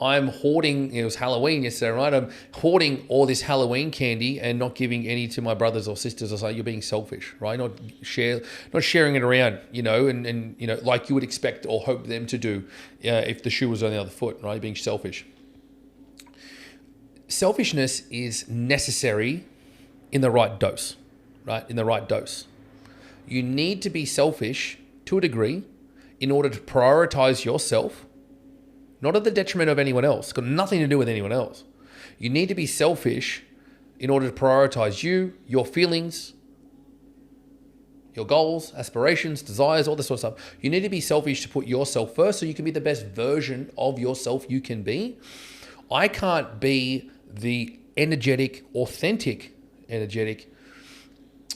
I'm hoarding, it was Halloween yesterday, right? I'm hoarding all this Halloween candy and not giving any to my brothers or sisters. I was like, you're being selfish, right? Not sharing it around, and like you would expect or hope them to do if the shoe was on the other foot, right? Being selfish. Selfishness is necessary in the right dose, right? In the right dose. You need to be selfish to a degree in order to prioritize yourself, not at the detriment of anyone else. It's got nothing to do with anyone else. You need to be selfish in order to prioritize you, your feelings, your goals, aspirations, desires, all this sort of stuff. You need to be selfish to put yourself first so you can be the best version of yourself you can be. I can't be the authentic,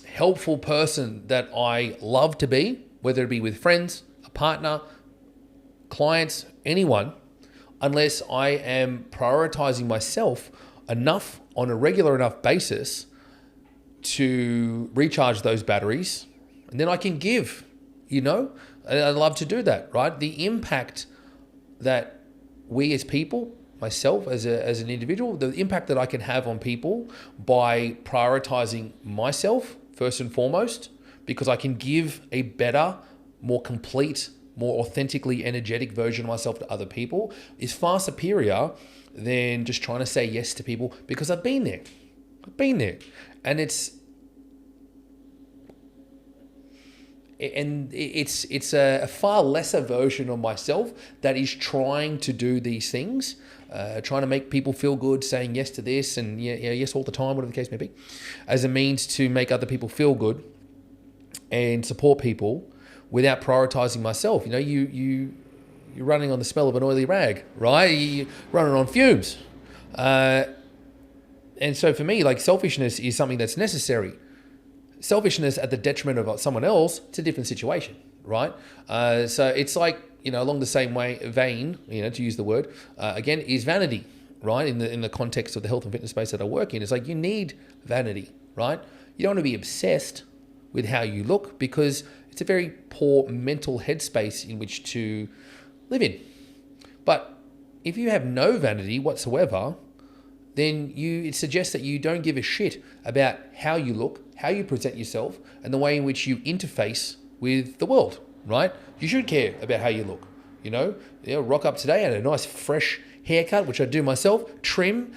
helpful person that I love to be, whether it be with friends, a partner, clients, anyone, unless I am prioritizing myself enough on a regular enough basis to recharge those batteries. And then I can give, and I love to do that, right? The impact that we as people, myself as an individual, the impact that I can have on people by prioritizing myself first and foremost, because I can give a better, more complete, more authentically energetic version of myself to other people, is far superior than just trying to say yes to people, because I've been there. And it's a far lesser version of myself that is trying to do these things, trying to make people feel good, saying yes to this and yes all the time, whatever the case may be, as a means to make other people feel good and support people, without prioritizing myself. You're running on the smell of an oily rag, right? You're running on fumes. And so for me, like, selfishness is something that's necessary. Selfishness at the detriment of someone else, it's a different situation, right? So it's like, along the same vein, to use the word, again, is vanity, right? In the context of the health and fitness space that I work in, it's like you need vanity, right? You don't want to be obsessed with how you look, because it's a very poor mental headspace in which to live in. But if you have no vanity whatsoever, then it suggests that you don't give a shit about how you look, how you present yourself, and the way in which you interface with the world, right? You should care about how you look. Rock up today, had a nice fresh haircut, which I do myself, trim,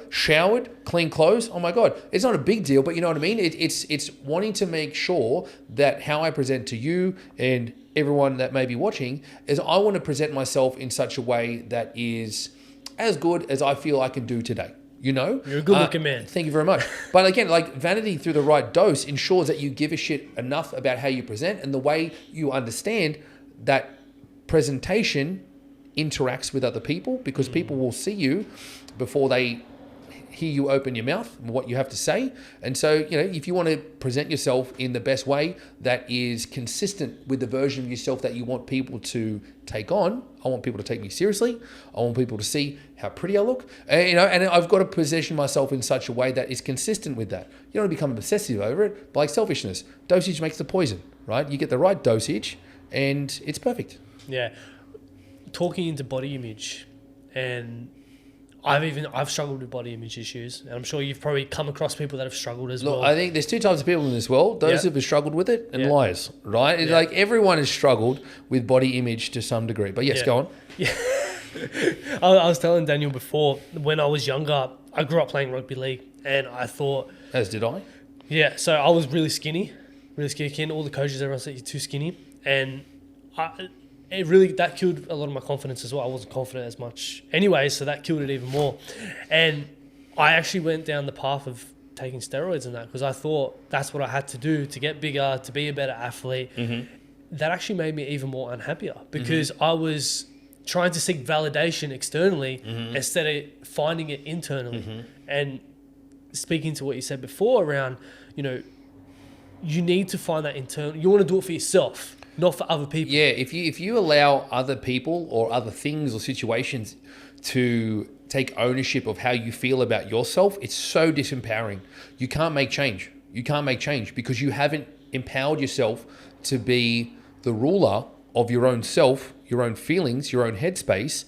showered, clean clothes. Oh my God, it's not a big deal, but you know what I mean? It's wanting to make sure that how I present to you and everyone that may be watching is I want to present myself in such a way that is as good as I feel I can do today. You're a good looking man. Thank you very much. But again, like, vanity through the right dose ensures that you give a shit enough about how you present, and the way you understand that presentation interacts with other people, because people will see you before they hear you open your mouth and what you have to say. And so, if you want to present yourself in the best way that is consistent with the version of yourself that you want people to take on, I want people to take me seriously. I want people to see how pretty I look, and I've got to position myself in such a way that is consistent with that. You don't want to become obsessive over it, but like selfishness, dosage makes the poison, right? You get the right dosage and it's perfect. Yeah. Talking into body image, and I've struggled with body image issues, and I'm sure you've probably come across people that have struggled as well. I think there's two types of people in this world: those who have struggled with it and liars, right? It's like everyone has struggled with body image to some degree. But yes, go on. Yeah. I was telling Daniel before, when I was younger, I grew up playing rugby league, and I thought, as did I. Yeah, so I was really skinny kid. All the coaches, everyone said you're too skinny, and that killed a lot of my confidence as well. I wasn't confident as much anyway, so that killed it even more. And I actually went down the path of taking steroids and that, because I thought that's what I had to do to get bigger, to be a better athlete. Mm-hmm. That actually made me even more unhappier, because I was trying to seek validation externally instead of finding it internally. And speaking to what you said before around, you need to find that internal. You want to do it for yourself, not for other people. Yeah, if you allow other people or other things or situations to take ownership of how you feel about yourself, it's so disempowering. You can't make change. Because you haven't empowered yourself to be the ruler of your own self, your own feelings, your own headspace,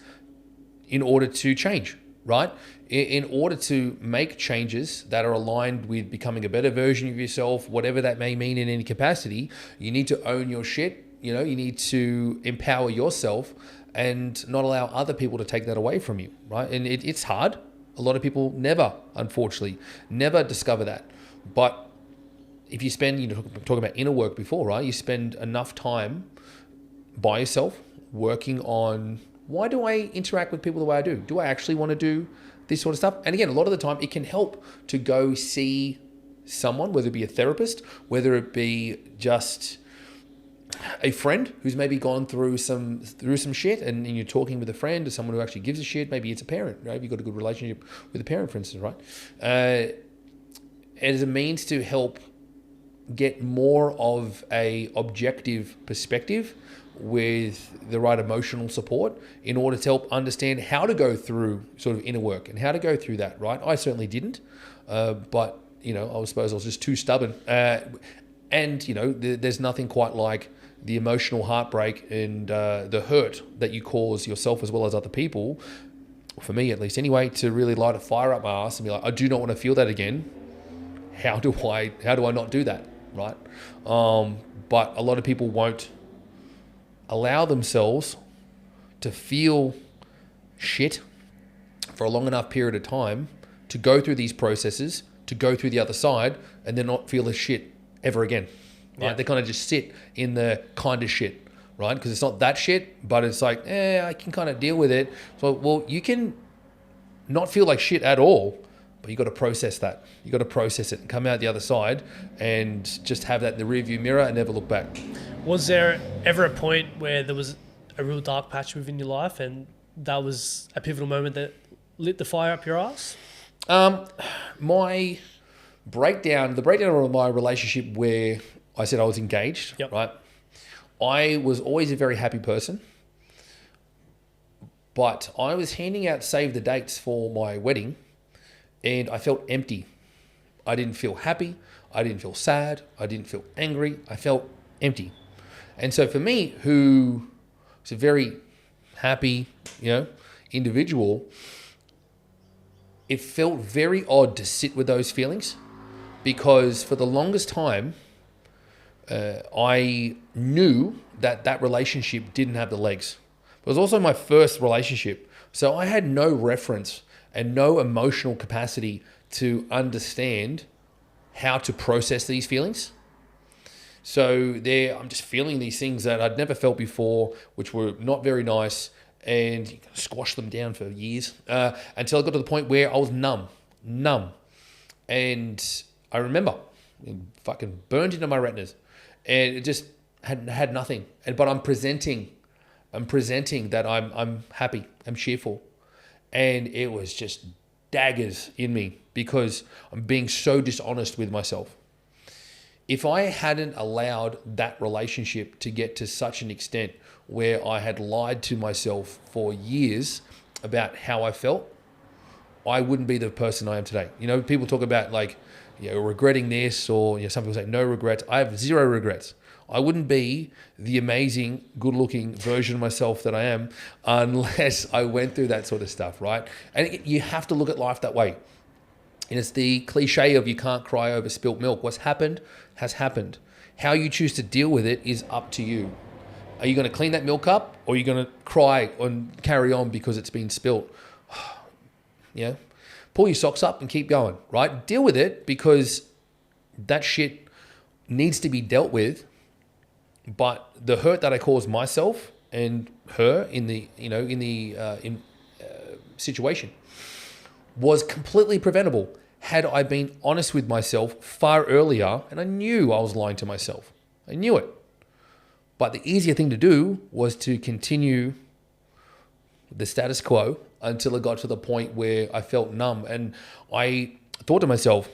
in order to change, right? In order to make changes that are aligned with becoming a better version of yourself, whatever that may mean in any capacity, you need to own your shit. You need to empower yourself and not allow other people to take that away from you, right? And it's hard. A lot of people unfortunately, never discover that. But if you spend, talking about inner work before, right? You spend enough time by yourself working on, why do I interact with people the way I do? Do I actually want to do this sort of stuff? And again, a lot of the time it can help to go see someone, whether it be a therapist, whether it be just a friend who's maybe gone through some shit, and you're talking with a friend or someone who actually gives a shit. Maybe it's a parent, right? You've got a good relationship with a parent, for instance, right? As a means to help get more of a objective perspective with the right emotional support in order to help understand how to go through sort of inner work and how to go through that, right? I certainly didn't, but I suppose I was just too stubborn. And there's nothing quite like the emotional heartbreak and the hurt that you cause yourself as well as other people, for me at least anyway, to really light a fire up my ass and be like, I do not want to feel that again. How do I not do that, right? But a lot of people won't allow themselves to feel shit for a long enough period of time to go through these processes, to go through the other side, and then not feel a shit ever again. Right? Yeah. They kind of just sit in the kind of shit, right? Because it's not that shit, but it's like, I can kind of deal with it. So, well, you can not feel like shit at all, but you got to process that. You got to process it and come out the other side and just have that in the rearview mirror and never look back. Was there ever a point where there was a real dark patch within your life and that was a pivotal moment that lit the fire up your ass? My breakdown, the breakdown of my relationship where I said I was engaged, yep. Right? I was always a very happy person, but I was handing out save the dates for my wedding and I felt empty. I didn't feel happy. I didn't feel sad. I didn't feel angry. I felt empty. And so for me, who is a very happy, individual, it felt very odd to sit with those feelings because for the longest time, I knew that relationship didn't have the legs. It was also my first relationship. So I had no reference and no emotional capacity to understand how to process these feelings. So I'm just feeling these things that I'd never felt before, which were not very nice, and you can squash them down for years until I got to the point where I was numb. And I remember it fucking burned into my retinas, and it just had nothing. But I'm presenting that I'm happy, I'm cheerful, and it was just daggers in me because I'm being so dishonest with myself. If I hadn't allowed that relationship to get to such an extent where I had lied to myself for years about how I felt, I wouldn't be the person I am today. People talk about regretting this, or some people say no regrets. I have zero regrets. I wouldn't be the amazing, good-looking version of myself that I am unless I went through that sort of stuff, right? And you have to look at life that way. And it's the cliche of you can't cry over spilt milk. What's happened has happened. How you choose to deal with it is up to you. Are you going to clean that milk up, or are you going to cry and carry on because it's been spilt? Pull your socks up and keep going, right? Deal with it because that shit needs to be dealt with. But the hurt that I caused myself and her in the situation was completely preventable had I been honest with myself far earlier, and I knew I was lying to myself. I knew it. But the easier thing to do was to continue the status quo until it got to the point where I felt numb. And I thought to myself,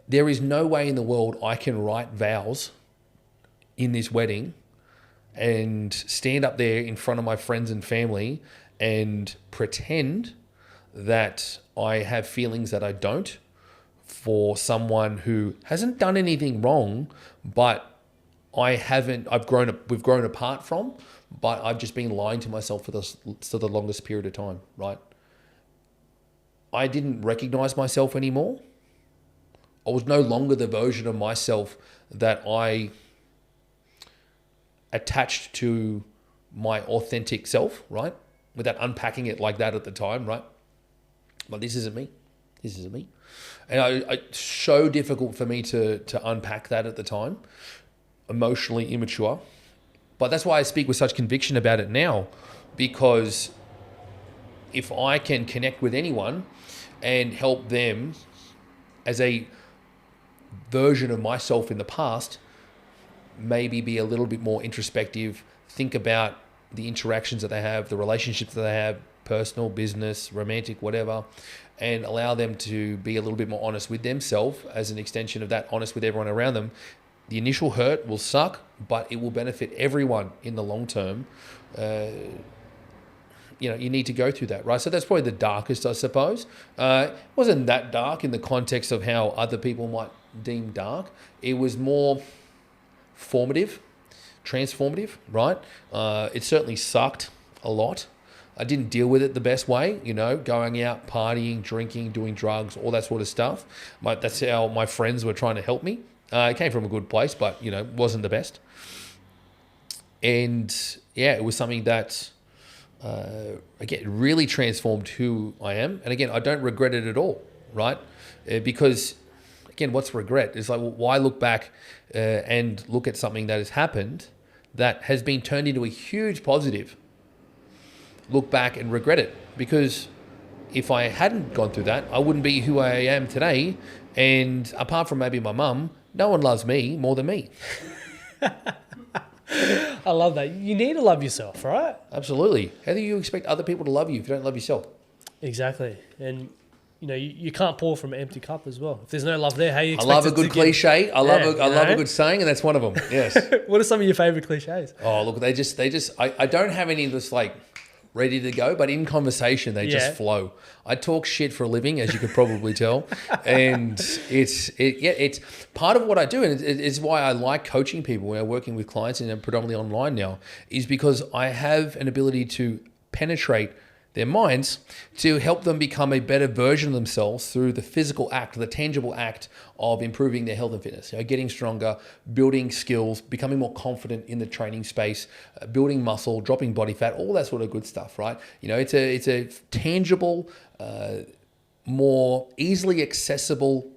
there is no way in the world I can write vows in this wedding and stand up there in front of my friends and family and pretend that I have feelings that I don't for someone who hasn't done anything wrong, but we've grown apart from, but I've just been lying to myself for the longest period of time, right? I didn't recognize myself anymore. I was no longer the version of myself that I attached to my authentic self, right? Without unpacking it like that at the time, right? But this isn't me. This isn't me. And it's so difficult for me to unpack that at the time. Emotionally immature. But that's why I speak with such conviction about it now, because if I can connect with anyone and help them as a version of myself in the past, maybe be a little bit more introspective, think about the interactions that they have, the relationships that they have, personal, business, romantic, whatever, and allow them to be a little bit more honest with themselves as an extension of that, honest with everyone around them. The initial hurt will suck, but it will benefit everyone in the long term. You need to go through that, right? So that's probably the darkest, I suppose. It wasn't that dark in the context of how other people might deem dark. It was more formative, transformative, right? It certainly sucked a lot. I didn't deal with it the best way, going out, partying, drinking, doing drugs, all that sort of stuff. That's how my friends were trying to help me. It came from a good place, but, wasn't the best. And yeah, it was something that, again, really transformed who I am. And again, I don't regret it at all, right? Because, again, what's regret? It's like, well, why look back and look at something that has happened that has been turned into a huge positive? Look back and regret it, because if I hadn't gone through that, I wouldn't be who I am today. And apart from maybe my mum, no one loves me more than me. I love that. You need to love yourself, right? Absolutely. How do you expect other people to love you if you don't love yourself? Exactly. And you can't pour from an empty cup as well. If there's no love there, how you I expect love a good cliche. I love a good saying, and that's one of them. Yes. What are some of your favorite cliches? Oh, look, I don't have any of this like ready to go, but in conversation they just flow. I talk shit for a living, as you could probably tell, and it's part of what I do, and it's why I like coaching people when I'm working with clients, and I'm predominantly online now, is because I have an ability to penetrate their minds to help them become a better version of themselves through the physical act, the tangible act of improving their health and fitness, getting stronger, building skills, becoming more confident in the training space, building muscle, dropping body fat, all that sort of good stuff, right? It's a tangible, more easily accessible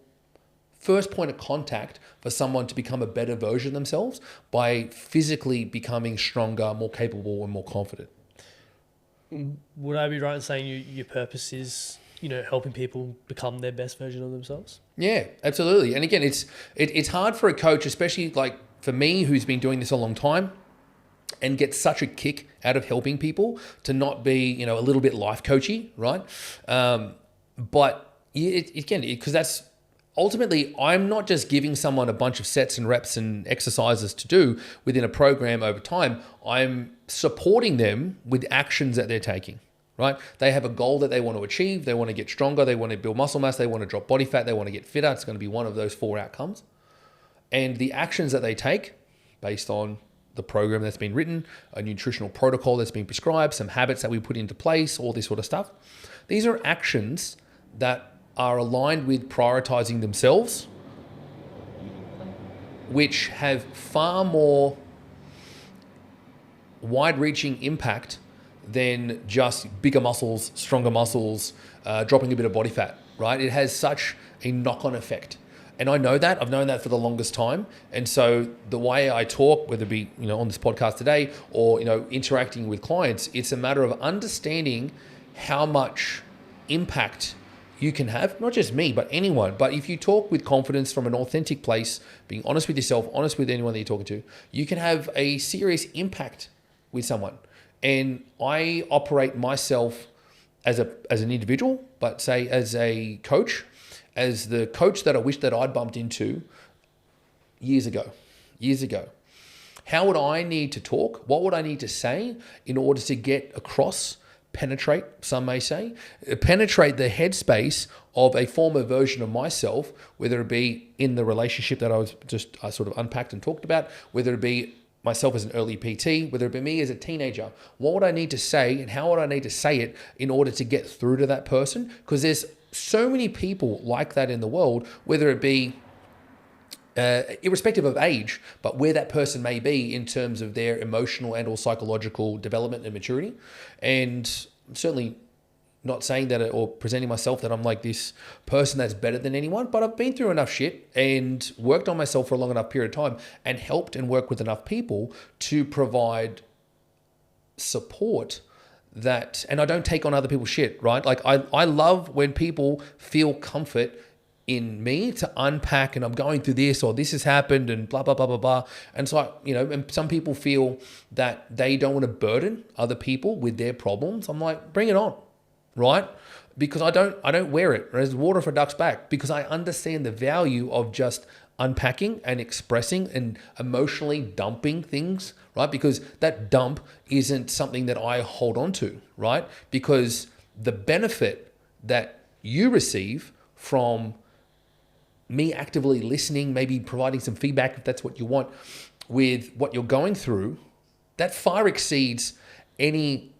first point of contact for someone to become a better version of themselves by physically becoming stronger, more capable, and more confident. Would I be right in saying your purpose is, helping people become their best version of themselves? Yeah, absolutely. And again, it's hard for a coach, especially like for me, who's been doing this a long time and gets such a kick out of helping people, to not be, a little bit life coachy, right? But again, because that's ultimately, I'm not just giving someone a bunch of sets and reps and exercises to do within a program over time. I'm supporting them with actions that they're taking, right? They have a goal that they want to achieve. They want to get stronger. They want to build muscle mass. They want to drop body fat. They want to get fitter. It's going to be one of those 4 outcomes. And the actions that they take based on the program that's been written, a nutritional protocol that's been prescribed, some habits that we put into place, all this sort of stuff. These are actions that are aligned with prioritizing themselves, which have far more wide-reaching impact than just bigger muscles, stronger muscles, dropping a bit of body fat, right? It has such a knock-on effect. And I know that. I've known that for the longest time. And so the way I talk, whether it be, on this podcast today or, interacting with clients, it's a matter of understanding how much impact you can have, not just me, but anyone. But if you talk with confidence from an authentic place, being honest with yourself, honest with anyone that you're talking to, you can have a serious impact with someone. And I operate myself as an individual, but say as a coach, as the coach that I wish that I'd bumped into years ago. How would I need to talk? What would I need to say in order to get across, penetrate, some may say, penetrate the headspace of a former version of myself, whether it be in the relationship that I sort of unpacked and talked about, whether it be myself as an early PT, whether it be me as a teenager. What would I need to say and how would I need to say it in order to get through to that person? Because there's so many people like that in the world, whether it be irrespective of age, but where that person may be in terms of their emotional and or psychological development and maturity. And certainly not saying that or presenting myself that I'm like this person that's better than anyone, but I've been through enough shit and worked on myself for a long enough period of time and helped and worked with enough people to provide support that, and I don't take on other people's shit, right? Like I love when people feel comfort in me to unpack, and I'm going through this, or this has happened, and blah, blah, blah, blah, blah. And so, and some people feel that they don't want to burden other people with their problems. I'm like, bring it on, right? Because I don't wear it as water for a duck's back, because I understand the value of just unpacking and expressing and emotionally dumping things, right? Because that dump isn't something that I hold on to, right? Because the benefit that you receive from me actively listening, maybe providing some feedback if that's what you want with what you're going through, that far exceeds any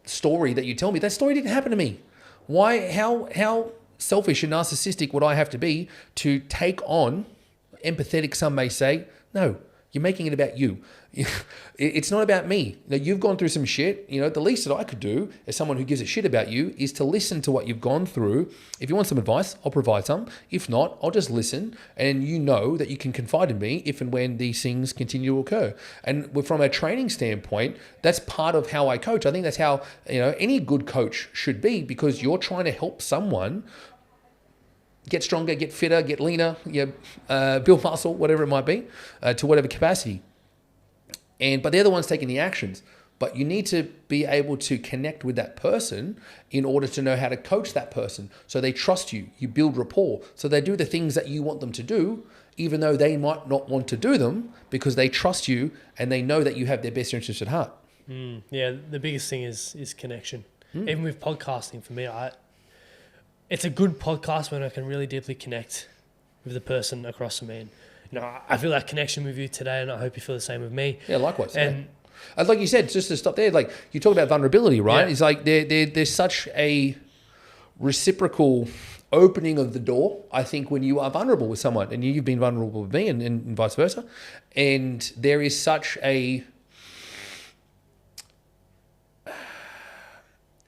story that you tell me. That story didn't happen to me. Why? How selfish and narcissistic would I have to be to take on, empathetic, some may say? No, you're making it about you. It's not about me. Now, you've gone through some shit. The least that I could do as someone who gives a shit about you is to listen to what you've gone through. If you want some advice, I'll provide some. If not, I'll just listen. And you know that you can confide in me if and when these things continue to occur. And from a training standpoint, that's part of how I coach. I think that's how any good coach should be, because you're trying to help someone get stronger, get fitter, get leaner, build muscle, whatever it might be, to whatever capacity. But they're the ones taking the actions. But you need to be able to connect with that person in order to know how to coach that person. So they trust you, you build rapport. So they do the things that you want them to do, even though they might not want to do them, because they trust you and they know that you have their best interest at heart. Yeah, the biggest thing is connection. Even with podcasting, for me, it's a good podcast when I can really deeply connect with the person across from me. And, I feel that connection with you today, and I hope you feel the same with me. Yeah, likewise. And like you said, just to stop there, like you talk about vulnerability, right? Yeah. It's like there's such a reciprocal opening of the door, I think, when you are vulnerable with someone, and you've been vulnerable with me, and vice versa. And there is such a...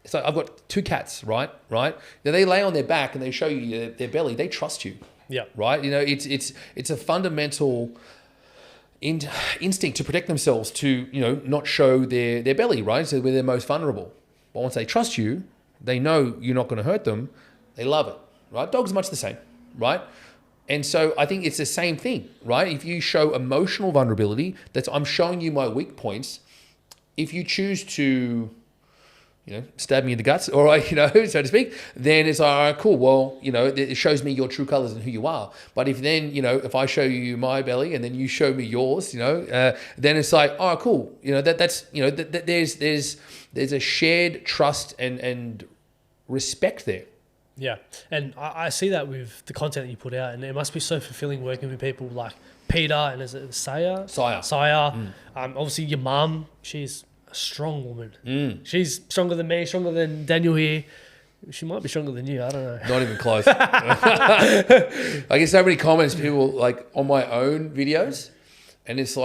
So I've got two cats, right? Now they lay on their back and they show you their belly. They trust you. Yeah. Right. It's a fundamental instinct to protect themselves to not show their belly, right? So where they're most vulnerable. But once they trust you, they know you're not going to hurt them. They love it, right? Dogs are much the same, right? And so I think it's the same thing, right? If you show emotional vulnerability, I'm showing you my weak points. If you choose to stab me in the guts, all right, so to speak, then it's like, all right, cool. Well, it shows me your true colors and who you are. But if then, if I show you my belly and then you show me yours, then it's like, oh, cool. There's a shared trust and respect there. Yeah. And I see that with the content that you put out, and it must be so fulfilling working with people like Peter and is it Saya? Obviously your mum, she's a strong woman. She's stronger than me, stronger than Daniel here. She might be stronger than you. I don't know. Not even close. I get so many comments, people like on my own videos, and it's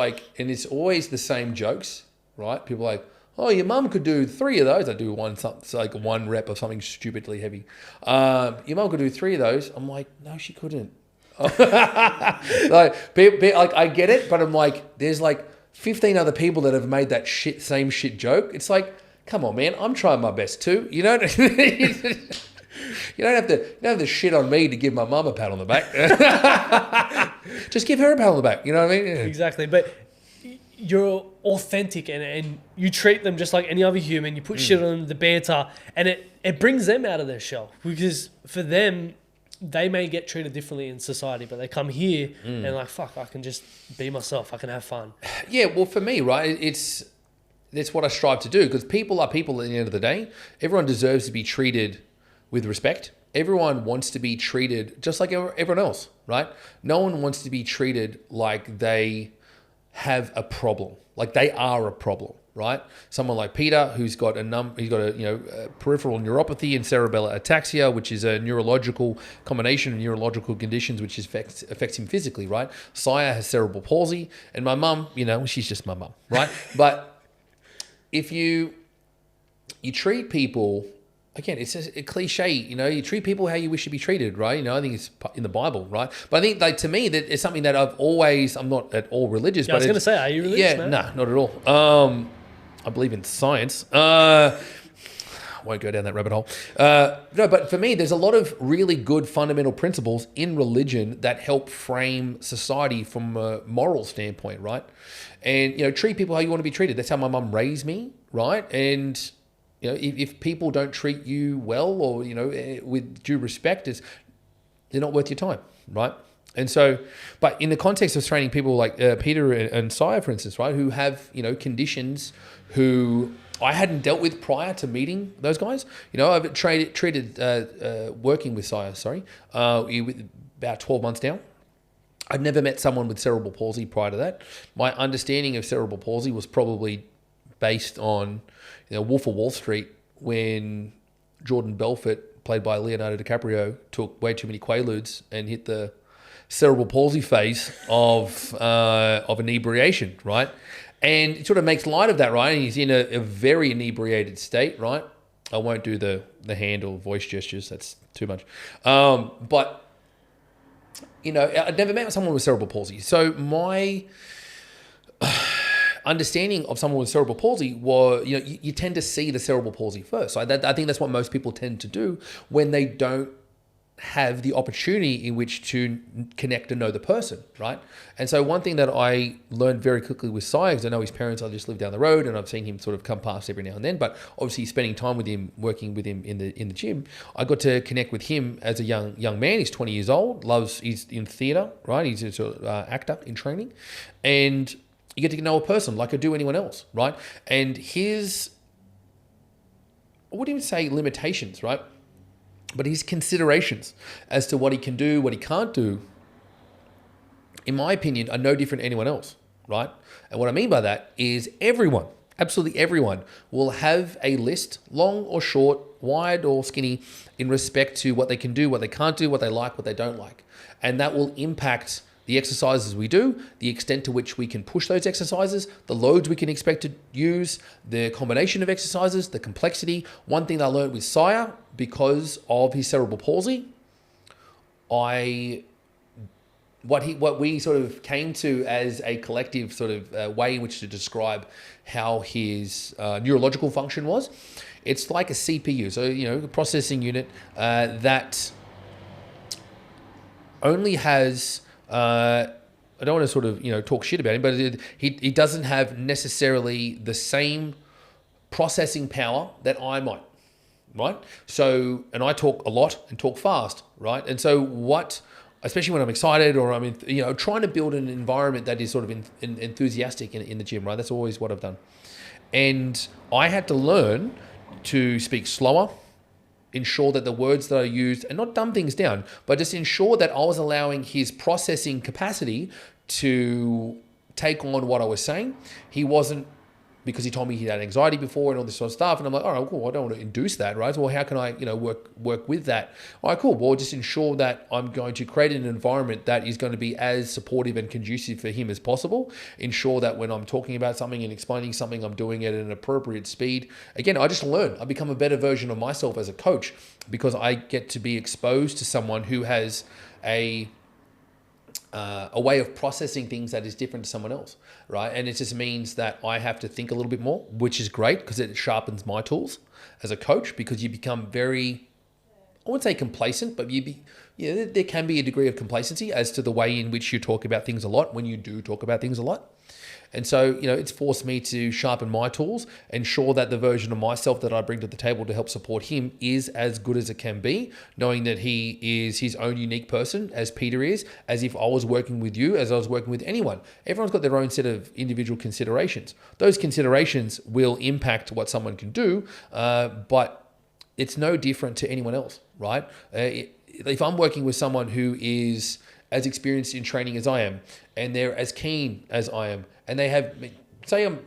always the same jokes, right? People are like, oh, your mum could do 3 of those. I do one rep of something stupidly heavy. Your mum could do 3 of those. I'm like, no, she couldn't. I get it, but I'm like, there's 15 other people that have made that same shit joke. It's like, come on, man, I'm trying my best too. You don't have to shit on me to give my mum a pat on the back. Just give her a pat on the back. You know what I mean? Yeah. Exactly. But you're authentic and you treat them just like any other human. You put shit on them, the banter, and it brings them out of their shell, because for them, they may get treated differently in society, but they come here and fuck, I can just be myself. I can have fun. Yeah, well, for me, right, that's what I strive to do, because people are people at the end of the day. Everyone deserves to be treated with respect. Everyone wants to be treated just like everyone else, right? No one wants to be treated like they have a problem. Like they are a problem, right? Someone like Peter, who's got a peripheral neuropathy and cerebellar ataxia, which is a neurological combination of neurological conditions which affects him physically, right? Saya has cerebral palsy, and my mum, she's just my mum, right? But if you treat people, again, it's a cliche, you treat people how you wish to be treated, right? I think it's in the Bible, right? But I think, like, to me, that it's something that I'm not at all religious. Yeah, I was going to say, are you religious, man? Nah, not at all. I believe in science. I won't go down that rabbit hole. No, but for me, there's a lot of really good fundamental principles in religion that help frame society from a moral standpoint, right? And, treat people how you want to be treated. That's how my mum raised me, right? And if people don't treat you well or, with due respect, they're not worth your time, right? And so, but in the context of training people like Peter and Saya, for instance, right, who have, conditions who I hadn't dealt with prior to meeting those guys. I've treated working with Saya, about 12 months now. I'd never met someone with cerebral palsy prior to that. My understanding of cerebral palsy was probably based on, Wolf of Wall Street, when Jordan Belfort, played by Leonardo DiCaprio, took way too many Quaaludes and hit the cerebral palsy phase of inebriation, right? And it sort of makes light of that, right? And he's in a very inebriated state, right? I won't do the hand or voice gestures. That's too much. But, I'd never met someone with cerebral palsy. So my understanding of someone with cerebral palsy was, you tend to see the cerebral palsy first. So I think that's what most people tend to do when they don't have the opportunity in which to connect and know the person, right? And so one thing that I learned very quickly with Sai, because I know his parents, I just live down the road and I've seen him sort of come past every now and then, but obviously spending time with him, working with him in the gym, I got to connect with him as a young man. He's 20 years old, he's in theatre, right? He's a sort of actor in training, and you get to know a person like I do anyone else, right? And his, I wouldn't even say limitations, right? But his considerations as to what he can do, what he can't do, in my opinion, are no different to anyone else, right? And what I mean by that is everyone, absolutely everyone, will have a list, long or short, wide or skinny, in respect to what they can do, what they can't do, what they like, what they don't like. And that will impact the exercises we do, the extent to which we can push those exercises, the loads we can expect to use, the combination of exercises, the complexity. One thing that I learned with Saya, because of his cerebral palsy, what we sort of came to as a collective sort of way in which to describe how his neurological function was, it's like a CPU, so a processing unit that only has. I don't want to sort of talk shit about him, but he doesn't have necessarily the same processing power that I might, right? So, and I talk a lot and talk fast, right? And so especially when I'm excited or I'm trying to build an environment that is sort of enthusiastic in the gym, right? That's always what I've done. And I had to learn to speak slower, ensure that the words that I used, and not dumb things down, but just ensure that I was allowing his processing capacity to take on what I was saying. He wasn't, because he told me he had anxiety before and all this sort of stuff. And I'm like, all right, cool. I don't want to induce that, right? So, well, how can I, work with that? All right, cool. Well, just ensure that I'm going to create an environment that is going to be as supportive and conducive for him as possible. Ensure that when I'm talking about something and explaining something, I'm doing it at an appropriate speed. Again, I just learn. I become a better version of myself as a coach because I get to be exposed to someone who has a way of processing things that is different to someone else, right? And it just means that I have to think a little bit more, which is great because it sharpens my tools as a coach, because you become very, I wouldn't say complacent, but there can be a degree of complacency as to the way in which you talk about things a lot when you do talk about things a lot. And so, it's forced me to sharpen my tools, ensure that the version of myself that I bring to the table to help support him is as good as it can be, knowing that he is his own unique person, as Peter is, as if I was working with you, as I was working with anyone. Everyone's got their own set of individual considerations. Those considerations will impact what someone can do, but it's no different to anyone else, right? If I'm working with someone who is as experienced in training as I am, and they're as keen as I am, and they have, say I'm,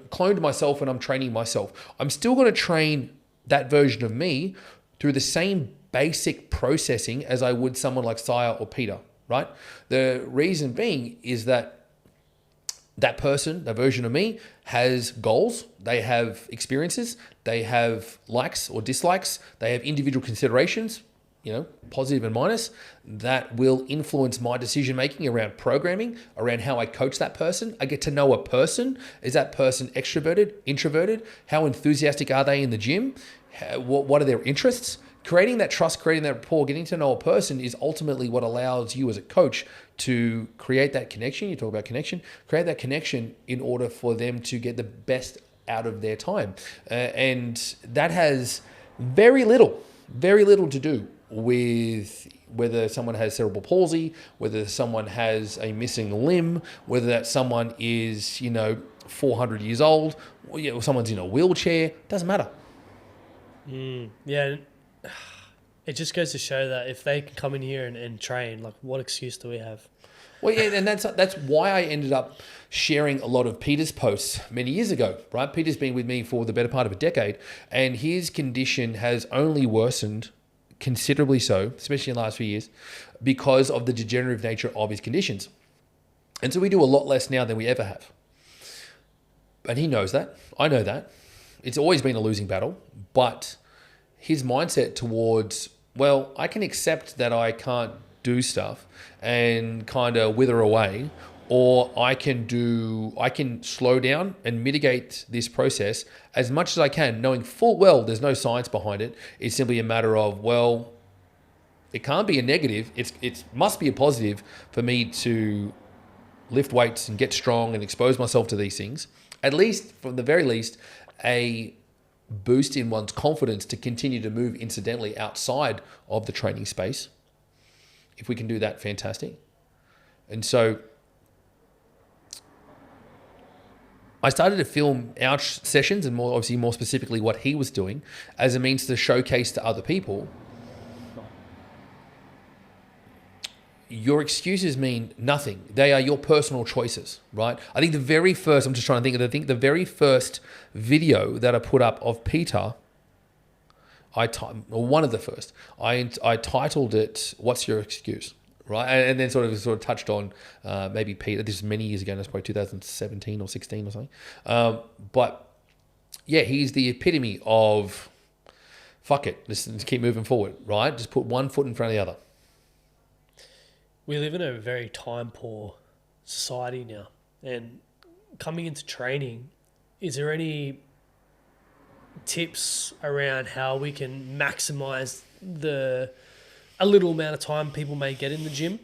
cloned myself and I'm training myself, I'm still going to train that version of me through the same basic processing as I would someone like Saya or Peter, right? The reason being is that person, that version of me, has goals, they have experiences, they have likes or dislikes, they have individual considerations, positive and minus, that will influence my decision making around programming, around how I coach that person. I get to know a person. Is that person extroverted, introverted? How enthusiastic are they in the gym? What are their interests? Creating that trust, creating that rapport, getting to know a person is ultimately what allows you as a coach to create that connection. You talk about connection, create that connection in order for them to get the best out of their time. And that has very little to do with whether someone has cerebral palsy, whether someone has a missing limb, whether that someone is, 400 years old, or someone's in a wheelchair. Doesn't matter. Yeah. It just goes to show that if they can come in here and train, like, what excuse do we have? Well, yeah, and that's why I ended up sharing a lot of Peter's posts many years ago, right? Peter's been with me for the better part of a decade, and his condition has only worsened considerably so, especially in the last few years, because of the degenerative nature of his conditions. And so we do a lot less now than we ever have. And he knows that. I know that. It's always been a losing battle, but his mindset towards, well, I can accept that I can't do stuff and kind of wither away, or I can slow down and mitigate this process as much as I can, knowing full well there's no science behind it. It's simply a matter of, well, it can't be a negative. It must be a positive for me to lift weights and get strong and expose myself to these things. At least, from the very least, a boost in one's confidence to continue to move incidentally outside of the training space. If we can do that, fantastic. And so I started to film our sessions, and more specifically what he was doing, as a means to showcase to other people, your excuses mean nothing. They are your personal choices, right? I think the very first video that I put up of Peter, one of the first, I titled it, "What's Your Excuse?" Right? And then sort of touched on maybe Peter. This is many years ago, that's probably 2017 or 16 or something. But yeah, he's the epitome of, fuck it, let's keep moving forward, right? Just put one foot in front of the other. We live in a very time-poor society now. And coming into training, is there any tips around how we can maximize a little amount of time people may get in the gym?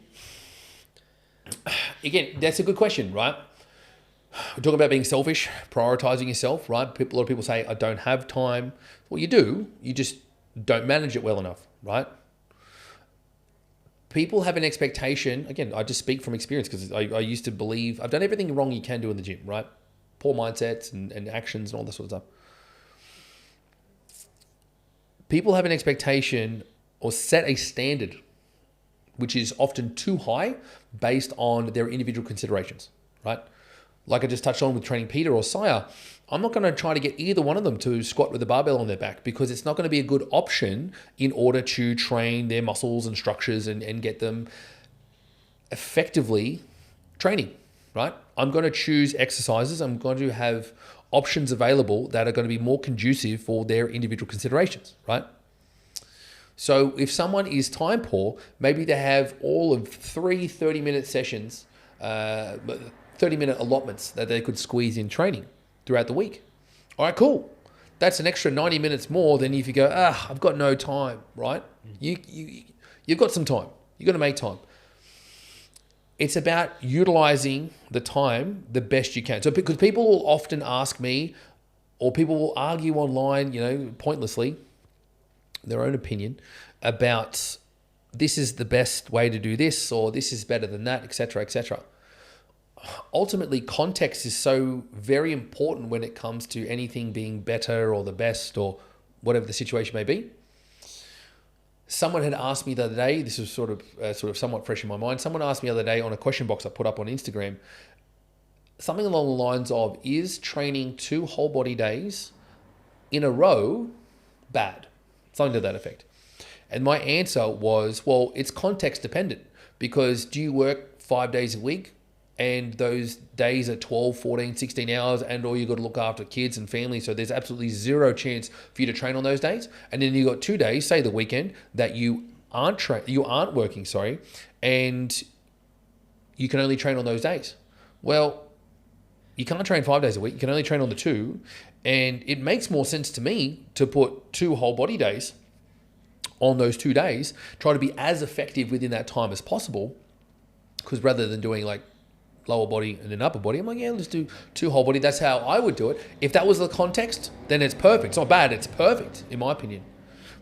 Again, that's a good question, right? We're talking about being selfish, prioritizing yourself, right? A lot of people say, I don't have time. Well, you do. You just don't manage it well enough, right? People have an expectation. Again, I just speak from experience because I used to believe I've done everything wrong you can do in the gym, right? Poor mindsets and actions and all that sort of stuff. People have an expectation or set a standard which is often too high based on their individual considerations, right? Like I just touched on with training Peter or Saya, I'm not going to try to get either one of them to squat with a barbell on their back because it's not going to be a good option in order to train their muscles and structures and get them effectively training, right? I'm going to choose exercises. I'm going to have options available that are going to be more conducive for their individual considerations, right? So if someone is time poor, maybe they have all of 3 30-minute sessions, 30-minute allotments that they could squeeze in training throughout the week. All right, cool. That's an extra 90 minutes more than if you go, I've got no time, right? You've got some time. You've got to make time. It's about utilizing the time the best you can. So because people will often ask me, or people will argue online, pointlessly, their own opinion about this is the best way to do this, or this is better than that, etc., etc. Ultimately, context is so very important when it comes to anything being better or the best or whatever the situation may be. Someone had asked me the other day, this was sort of somewhat fresh in my mind. Someone asked me the other day on a question box I put up on Instagram, something along the lines of, is training 2 whole body days in a row bad? Something to that effect. And my answer was, well, it's context dependent, because do you work 5 days a week and those days are 12, 14, 16 hours and or you got to look after kids and family, so there's absolutely zero chance for you to train on those days. And then you got 2 days, say the weekend, that you aren't working, and you can only train on those days. Well, you can't train 5 days a week, you can only train on the 2, and it makes more sense to me to put 2 whole body days on those 2 days, try to be as effective within that time as possible, because rather than doing like lower body and then upper body, I'm like, yeah, let's do 2 whole body. That's how I would do it. If that was the context, then it's perfect. It's not bad, it's perfect in my opinion.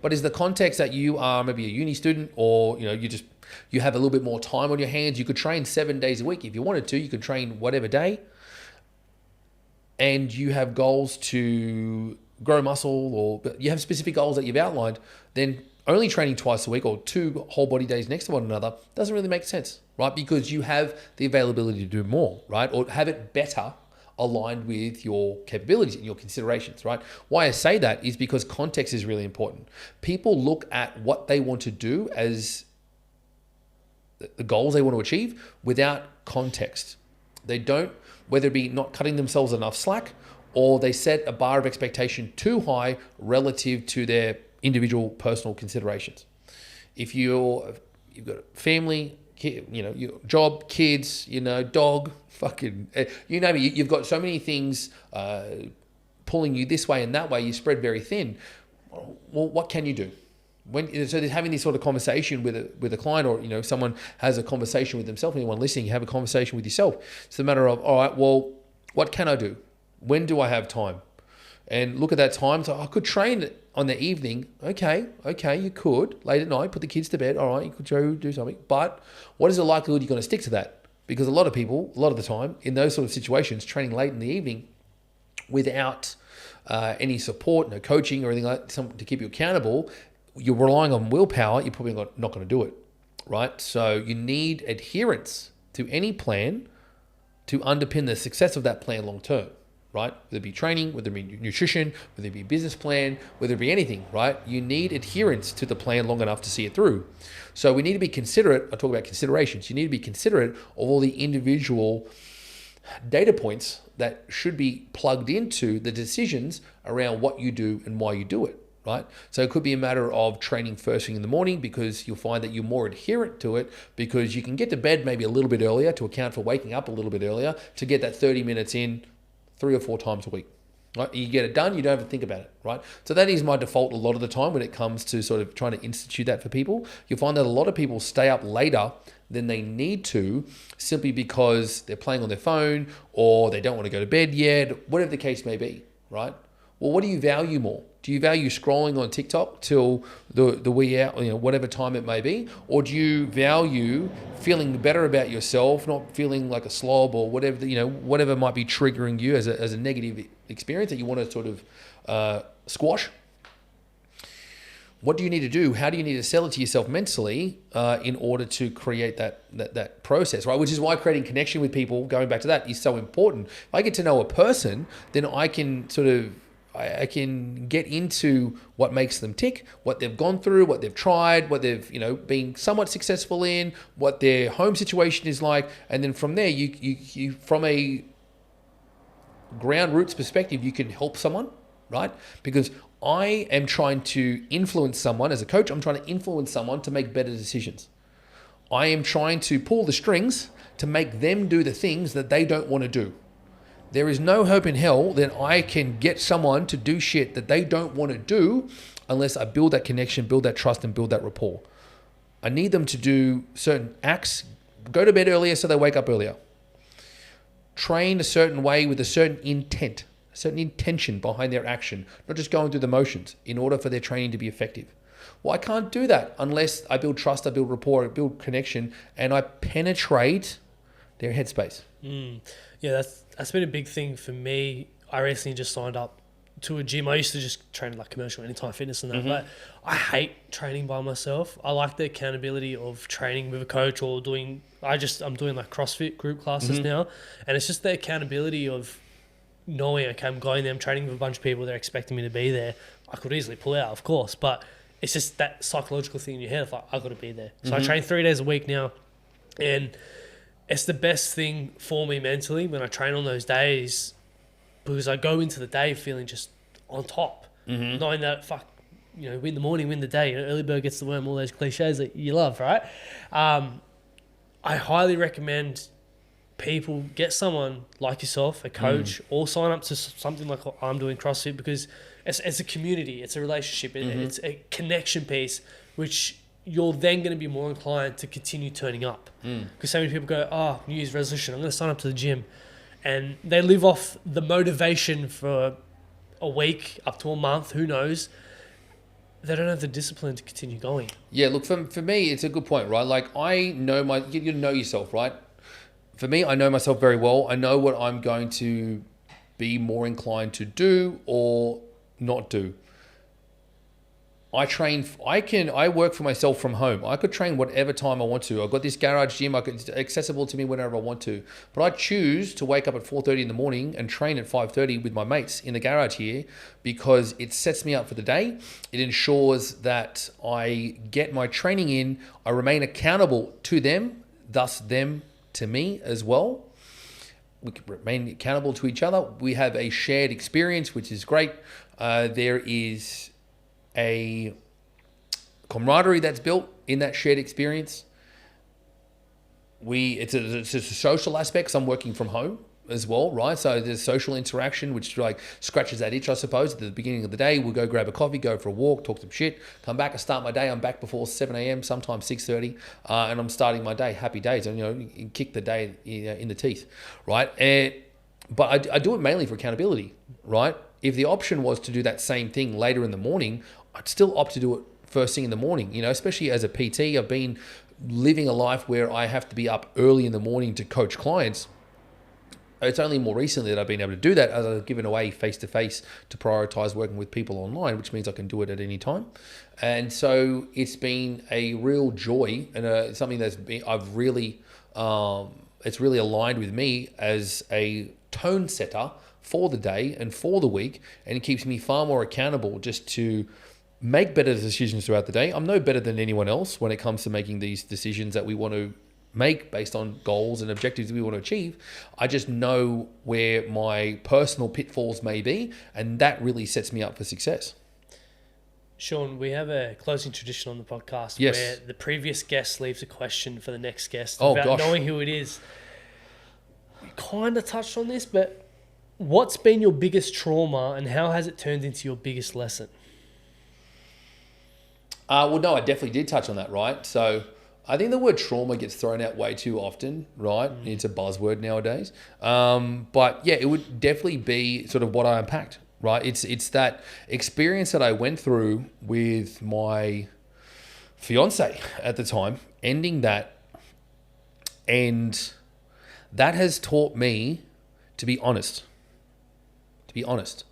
But is the context that you are maybe a uni student, or you have a little bit more time on your hands, you could train 7 days a week if you wanted to, you could train whatever day, and you have goals to grow muscle, or you have specific goals that you've outlined, then only training twice a week or 2 whole body days next to one another doesn't really make sense, right? Because you have the availability to do more, right? Or have it better aligned with your capabilities and your considerations, right? Why I say that is because context is really important. People look at what they want to do as the goals they want to achieve without context. They don't, whether it be not cutting themselves enough slack, or they set a bar of expectation too high relative to their individual personal considerations. If you've got a family, your job, kids, dog, fucking, you name it, you've got so many things pulling you this way and that way, you spread very thin. Well, what can you do? So they're having this sort of conversation with a client, or someone has a conversation with themselves, anyone listening, you have a conversation with yourself. It's a matter of, all right, well, what can I do? When do I have time? And look at that time. So I could train on the evening. Okay, you could. Late at night, put the kids to bed. All right, you could go do something. But what is the likelihood you're going to stick to that? Because a lot of people, a lot of the time, in those sort of situations, training late in the evening without any support, no coaching or anything like that to keep you accountable, you're relying on willpower, you're probably not going to do it, right? So you need adherence to any plan to underpin the success of that plan long term, right? Whether it be training, whether it be nutrition, whether it be a business plan, whether it be anything, right? You need adherence to the plan long enough to see it through. So we need to be considerate. I talk about considerations. You need to be considerate of all the individual data points that should be plugged into the decisions around what you do and why you do it, right? So it could be a matter of training first thing in the morning, because you'll find that you're more adherent to it, because you can get to bed maybe a little bit earlier to account for waking up a little bit earlier to get that 30 minutes in 3 or 4 times a week, right? You get it done, you don't have to think about it, right? So that is my default a lot of the time when it comes to sort of trying to institute that for people. You'll find that a lot of people stay up later than they need to, simply because they're playing on their phone, or they don't want to go to bed yet, whatever the case may be, right? Well, what do you value more? Do you value scrolling on TikTok till the wee hour, whatever time it may be? Or do you value feeling better about yourself, not feeling like a slob or whatever, whatever might be triggering you as a negative experience that you want to sort of squash? What do you need to do? How do you need to sell it to yourself mentally in order to create that process, right? Which is why creating connection with people, going back to that, is so important. If I get to know a person, then I can I can get into what makes them tick, what they've gone through, what they've tried, what they've been somewhat successful in, what their home situation is like, and then from there, you from a ground roots perspective, you can help someone, right? Because I am trying to influence someone as a coach. I'm trying to influence someone to make better decisions. I am trying to pull the strings to make them do the things that they don't want to do. There is no hope in hell that I can get someone to do shit that they don't want to do unless I build that connection, build that trust, and build that rapport. I need them to do certain acts, go to bed earlier so they wake up earlier. Train a certain way with a certain intent, a certain intention behind their action, not just going through the motions, in order for their training to be effective. Well, I can't do that unless I build trust, I build rapport, I build connection, and I penetrate their headspace. Yeah, that's been a big thing for me. I recently just signed up to a gym. I used to just train like commercial Anytime Fitness and that, Mm-hmm. but I hate training by myself. I like the accountability of training with a coach or I'm doing like CrossFit group classes Mm-hmm. now, and it's just the accountability of knowing, okay, I'm going there, I'm training with a bunch of people, they're expecting me to be there. I could easily pull out, of course, but it's just that psychological thing in your head of like, I got to be there. So I train 3 days a week now, and it's the best thing for me mentally when I train on those days, because I go into the day feeling just on top, knowing that, win the morning, win the day, early bird gets the worm, all those cliches that you love, right? I highly recommend people get someone like yourself, a coach, or sign up to something like what I'm doing, CrossFit, because it's a community, it's a relationship, it's a connection piece, which you're then going to be more inclined to continue turning up. Because so many people go, New Year's resolution, I'm going to sign up to the gym. And they live off the motivation for a week up to a month, who knows. They don't have the discipline to continue going. Yeah, look, for me, it's a good point, right? Like, you know yourself, right? For me, I know myself very well. I know what I'm going to be more inclined to do or not do. I work for myself from home. I could train whatever time I want to. I've got this garage gym. It's accessible to me whenever I want to. But I choose to wake up at 4:30 in the morning and train at 5:30 with my mates in the garage here, because it sets me up for the day. It ensures that I get my training in. I remain accountable to them, thus them to me as well. We can remain accountable to each other. We have a shared experience, which is great. There is a camaraderie that's built in that shared experience. It's a social aspect. So I'm working from home as well, right? So there's social interaction, which like scratches that itch, I suppose. At the beginning of the day, we'll go grab a coffee, go for a walk, talk some shit, come back and start my day. I'm back before 7 a.m., sometimes 6:30, and I'm starting my day. Happy days, and you kick the day in the teeth, right? But I do it mainly for accountability, right? If the option was to do that same thing later in the morning, I'd still opt to do it first thing in the morning, especially as a PT. I've been living a life where I have to be up early in the morning to coach clients. It's only more recently that I've been able to do that, as I've given away face-to-face to prioritise working with people online, which means I can do it at any time. And so it's been a real joy, and something it's really aligned with me as a tone setter for the day and for the week, and it keeps me far more accountable just to make better decisions throughout the day. I'm no better than anyone else when it comes to making these decisions that we want to make based on goals and objectives we want to achieve. I just know where my personal pitfalls may be, and that really sets me up for success. Sean, we have a closing tradition on the podcast Yes. where the previous guest leaves a question for the next guest Gosh. knowing who it is. You kind of touched on this, but what's been your biggest trauma and how has it turned into your biggest lesson? Well, no, I definitely did touch on that, right? So I think the word trauma gets thrown out way too often, right? It's a buzzword nowadays. But yeah, it would definitely be sort of what I unpacked, right? It's that experience that I went through with my fiance at the time, ending that, and that has taught me to be honest. To be honest.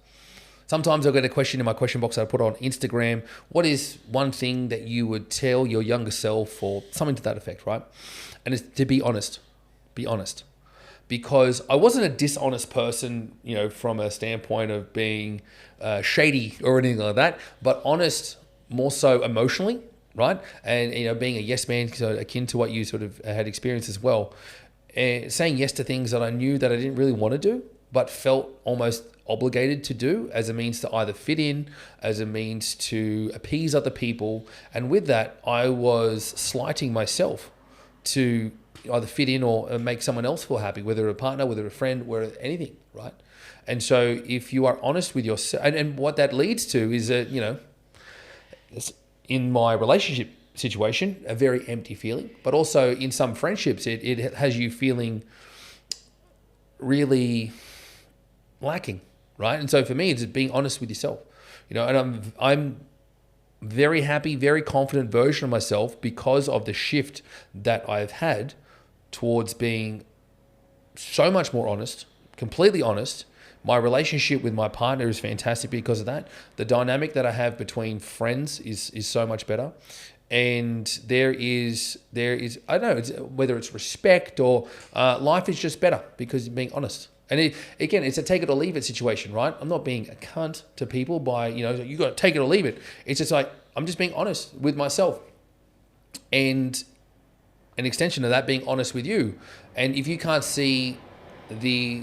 Sometimes I'll get a question in my question box that I put on Instagram. What is one thing that you would tell your younger self, or something to that effect, right? And it's to be honest. Be honest. Because I wasn't a dishonest person, from a standpoint of being shady or anything like that, but honest more so emotionally, right? And, being a yes man, so akin to what you sort of had experienced as well. Saying yes to things that I knew that I didn't really want to do, but felt almost obligated to do as a means to either fit in, as a means to appease other people. And with that, I was slighting myself to either fit in or make someone else feel happy, whether a partner, whether a friend, whether anything, right? And so if you are honest with yourself, and what that leads to is that, in my relationship situation, a very empty feeling, but also in some friendships, it has you feeling really lacking, right? And so for me, it's just being honest with yourself, and I'm very happy, very confident version of myself because of the shift that I've had towards being so much more honest, completely honest, My relationship with my partner is fantastic because of that. The dynamic that I have between friends is so much better. And there is I don't know, whether it's respect or life is just better because you're being honest. And again, it's a take it or leave it situation, right? I'm not being a cunt to people by, you got to take it or leave it. It's just like, I'm just being honest with myself. And an extension of that, being honest with you. And if you can't see the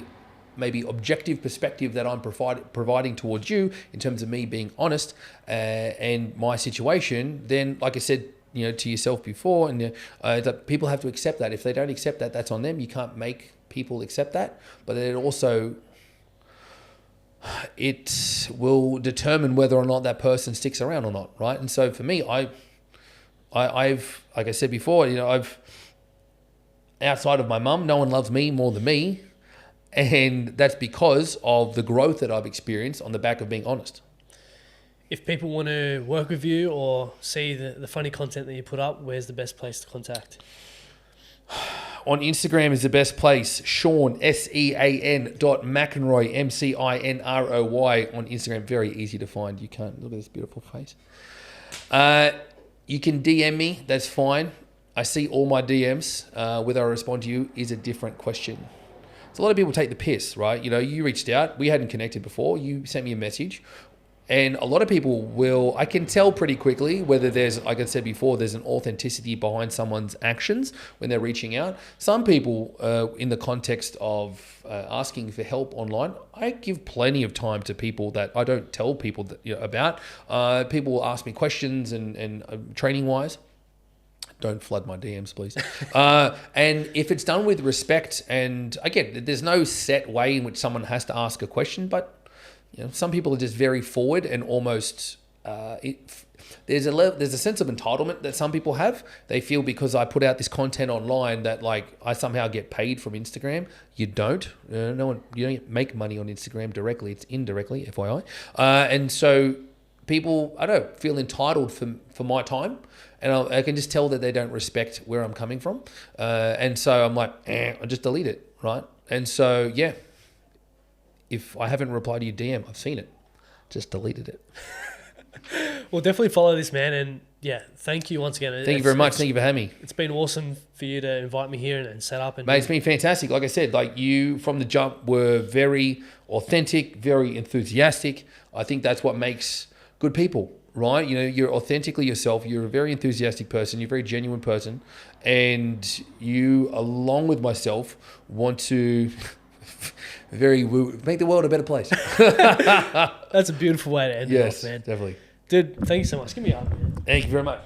maybe objective perspective that I'm providing towards you in terms of me being honest and my situation, then like I said, to yourself before, and that people have to accept that. If they don't accept that, that's on them. You can't make people accept that, but it also it will determine whether or not that person sticks around or not, right? And so for me, I've like I said before, I've outside of my mum, no one loves me more than me, and that's because of the growth that I've experienced on the back of being honest. If people want to work with you or see the funny content that you put up, where's the best place to contact? On Instagram is the best place. Sean, Sean.Mcinroy, Mcinroy on Instagram. Very easy to find. You can't look at this beautiful face. You can DM me. That's fine. I see all my DMs. Whether I respond to you is a different question. So a lot of people take the piss, right? You reached out. We hadn't connected before. You sent me a message. And a lot of people I can tell pretty quickly whether there's, like I said before, there's an authenticity behind someone's actions when they're reaching out. Some people, in the context of asking for help online, I give plenty of time to people that I don't tell people that, about. People will ask me questions and training-wise. Don't flood my DMs, please. And if it's done with respect, and again, there's no set way in which someone has to ask a question, but some people are just very forward and almost there's a sense of entitlement that some people have. They feel because I put out this content online that like I somehow get paid from Instagram. You don't. You don't make money on Instagram directly. It's indirectly, FYI. And so people, I don't know, feel entitled for my time. And I can just tell that they don't respect where I'm coming from. And so I'm like, I just delete it, right? And so, yeah. If I haven't replied to your DM, I've seen it. Just deleted it. Well, definitely follow this man. And yeah, thank you once again. Thank you very much. Thank you for having me. It's been awesome for you to invite me here and set up. Mate, it's been fantastic. Like I said, like you from the jump were very authentic, very enthusiastic. I think that's what makes good people, right? You're authentically yourself. You're a very enthusiastic person. You're a very genuine person. And you, along with myself, want to... make the world a better place. That's a beautiful way to end it off, man. Definitely. Dude, thank you so much. Give me a hug, man. Thank you very much.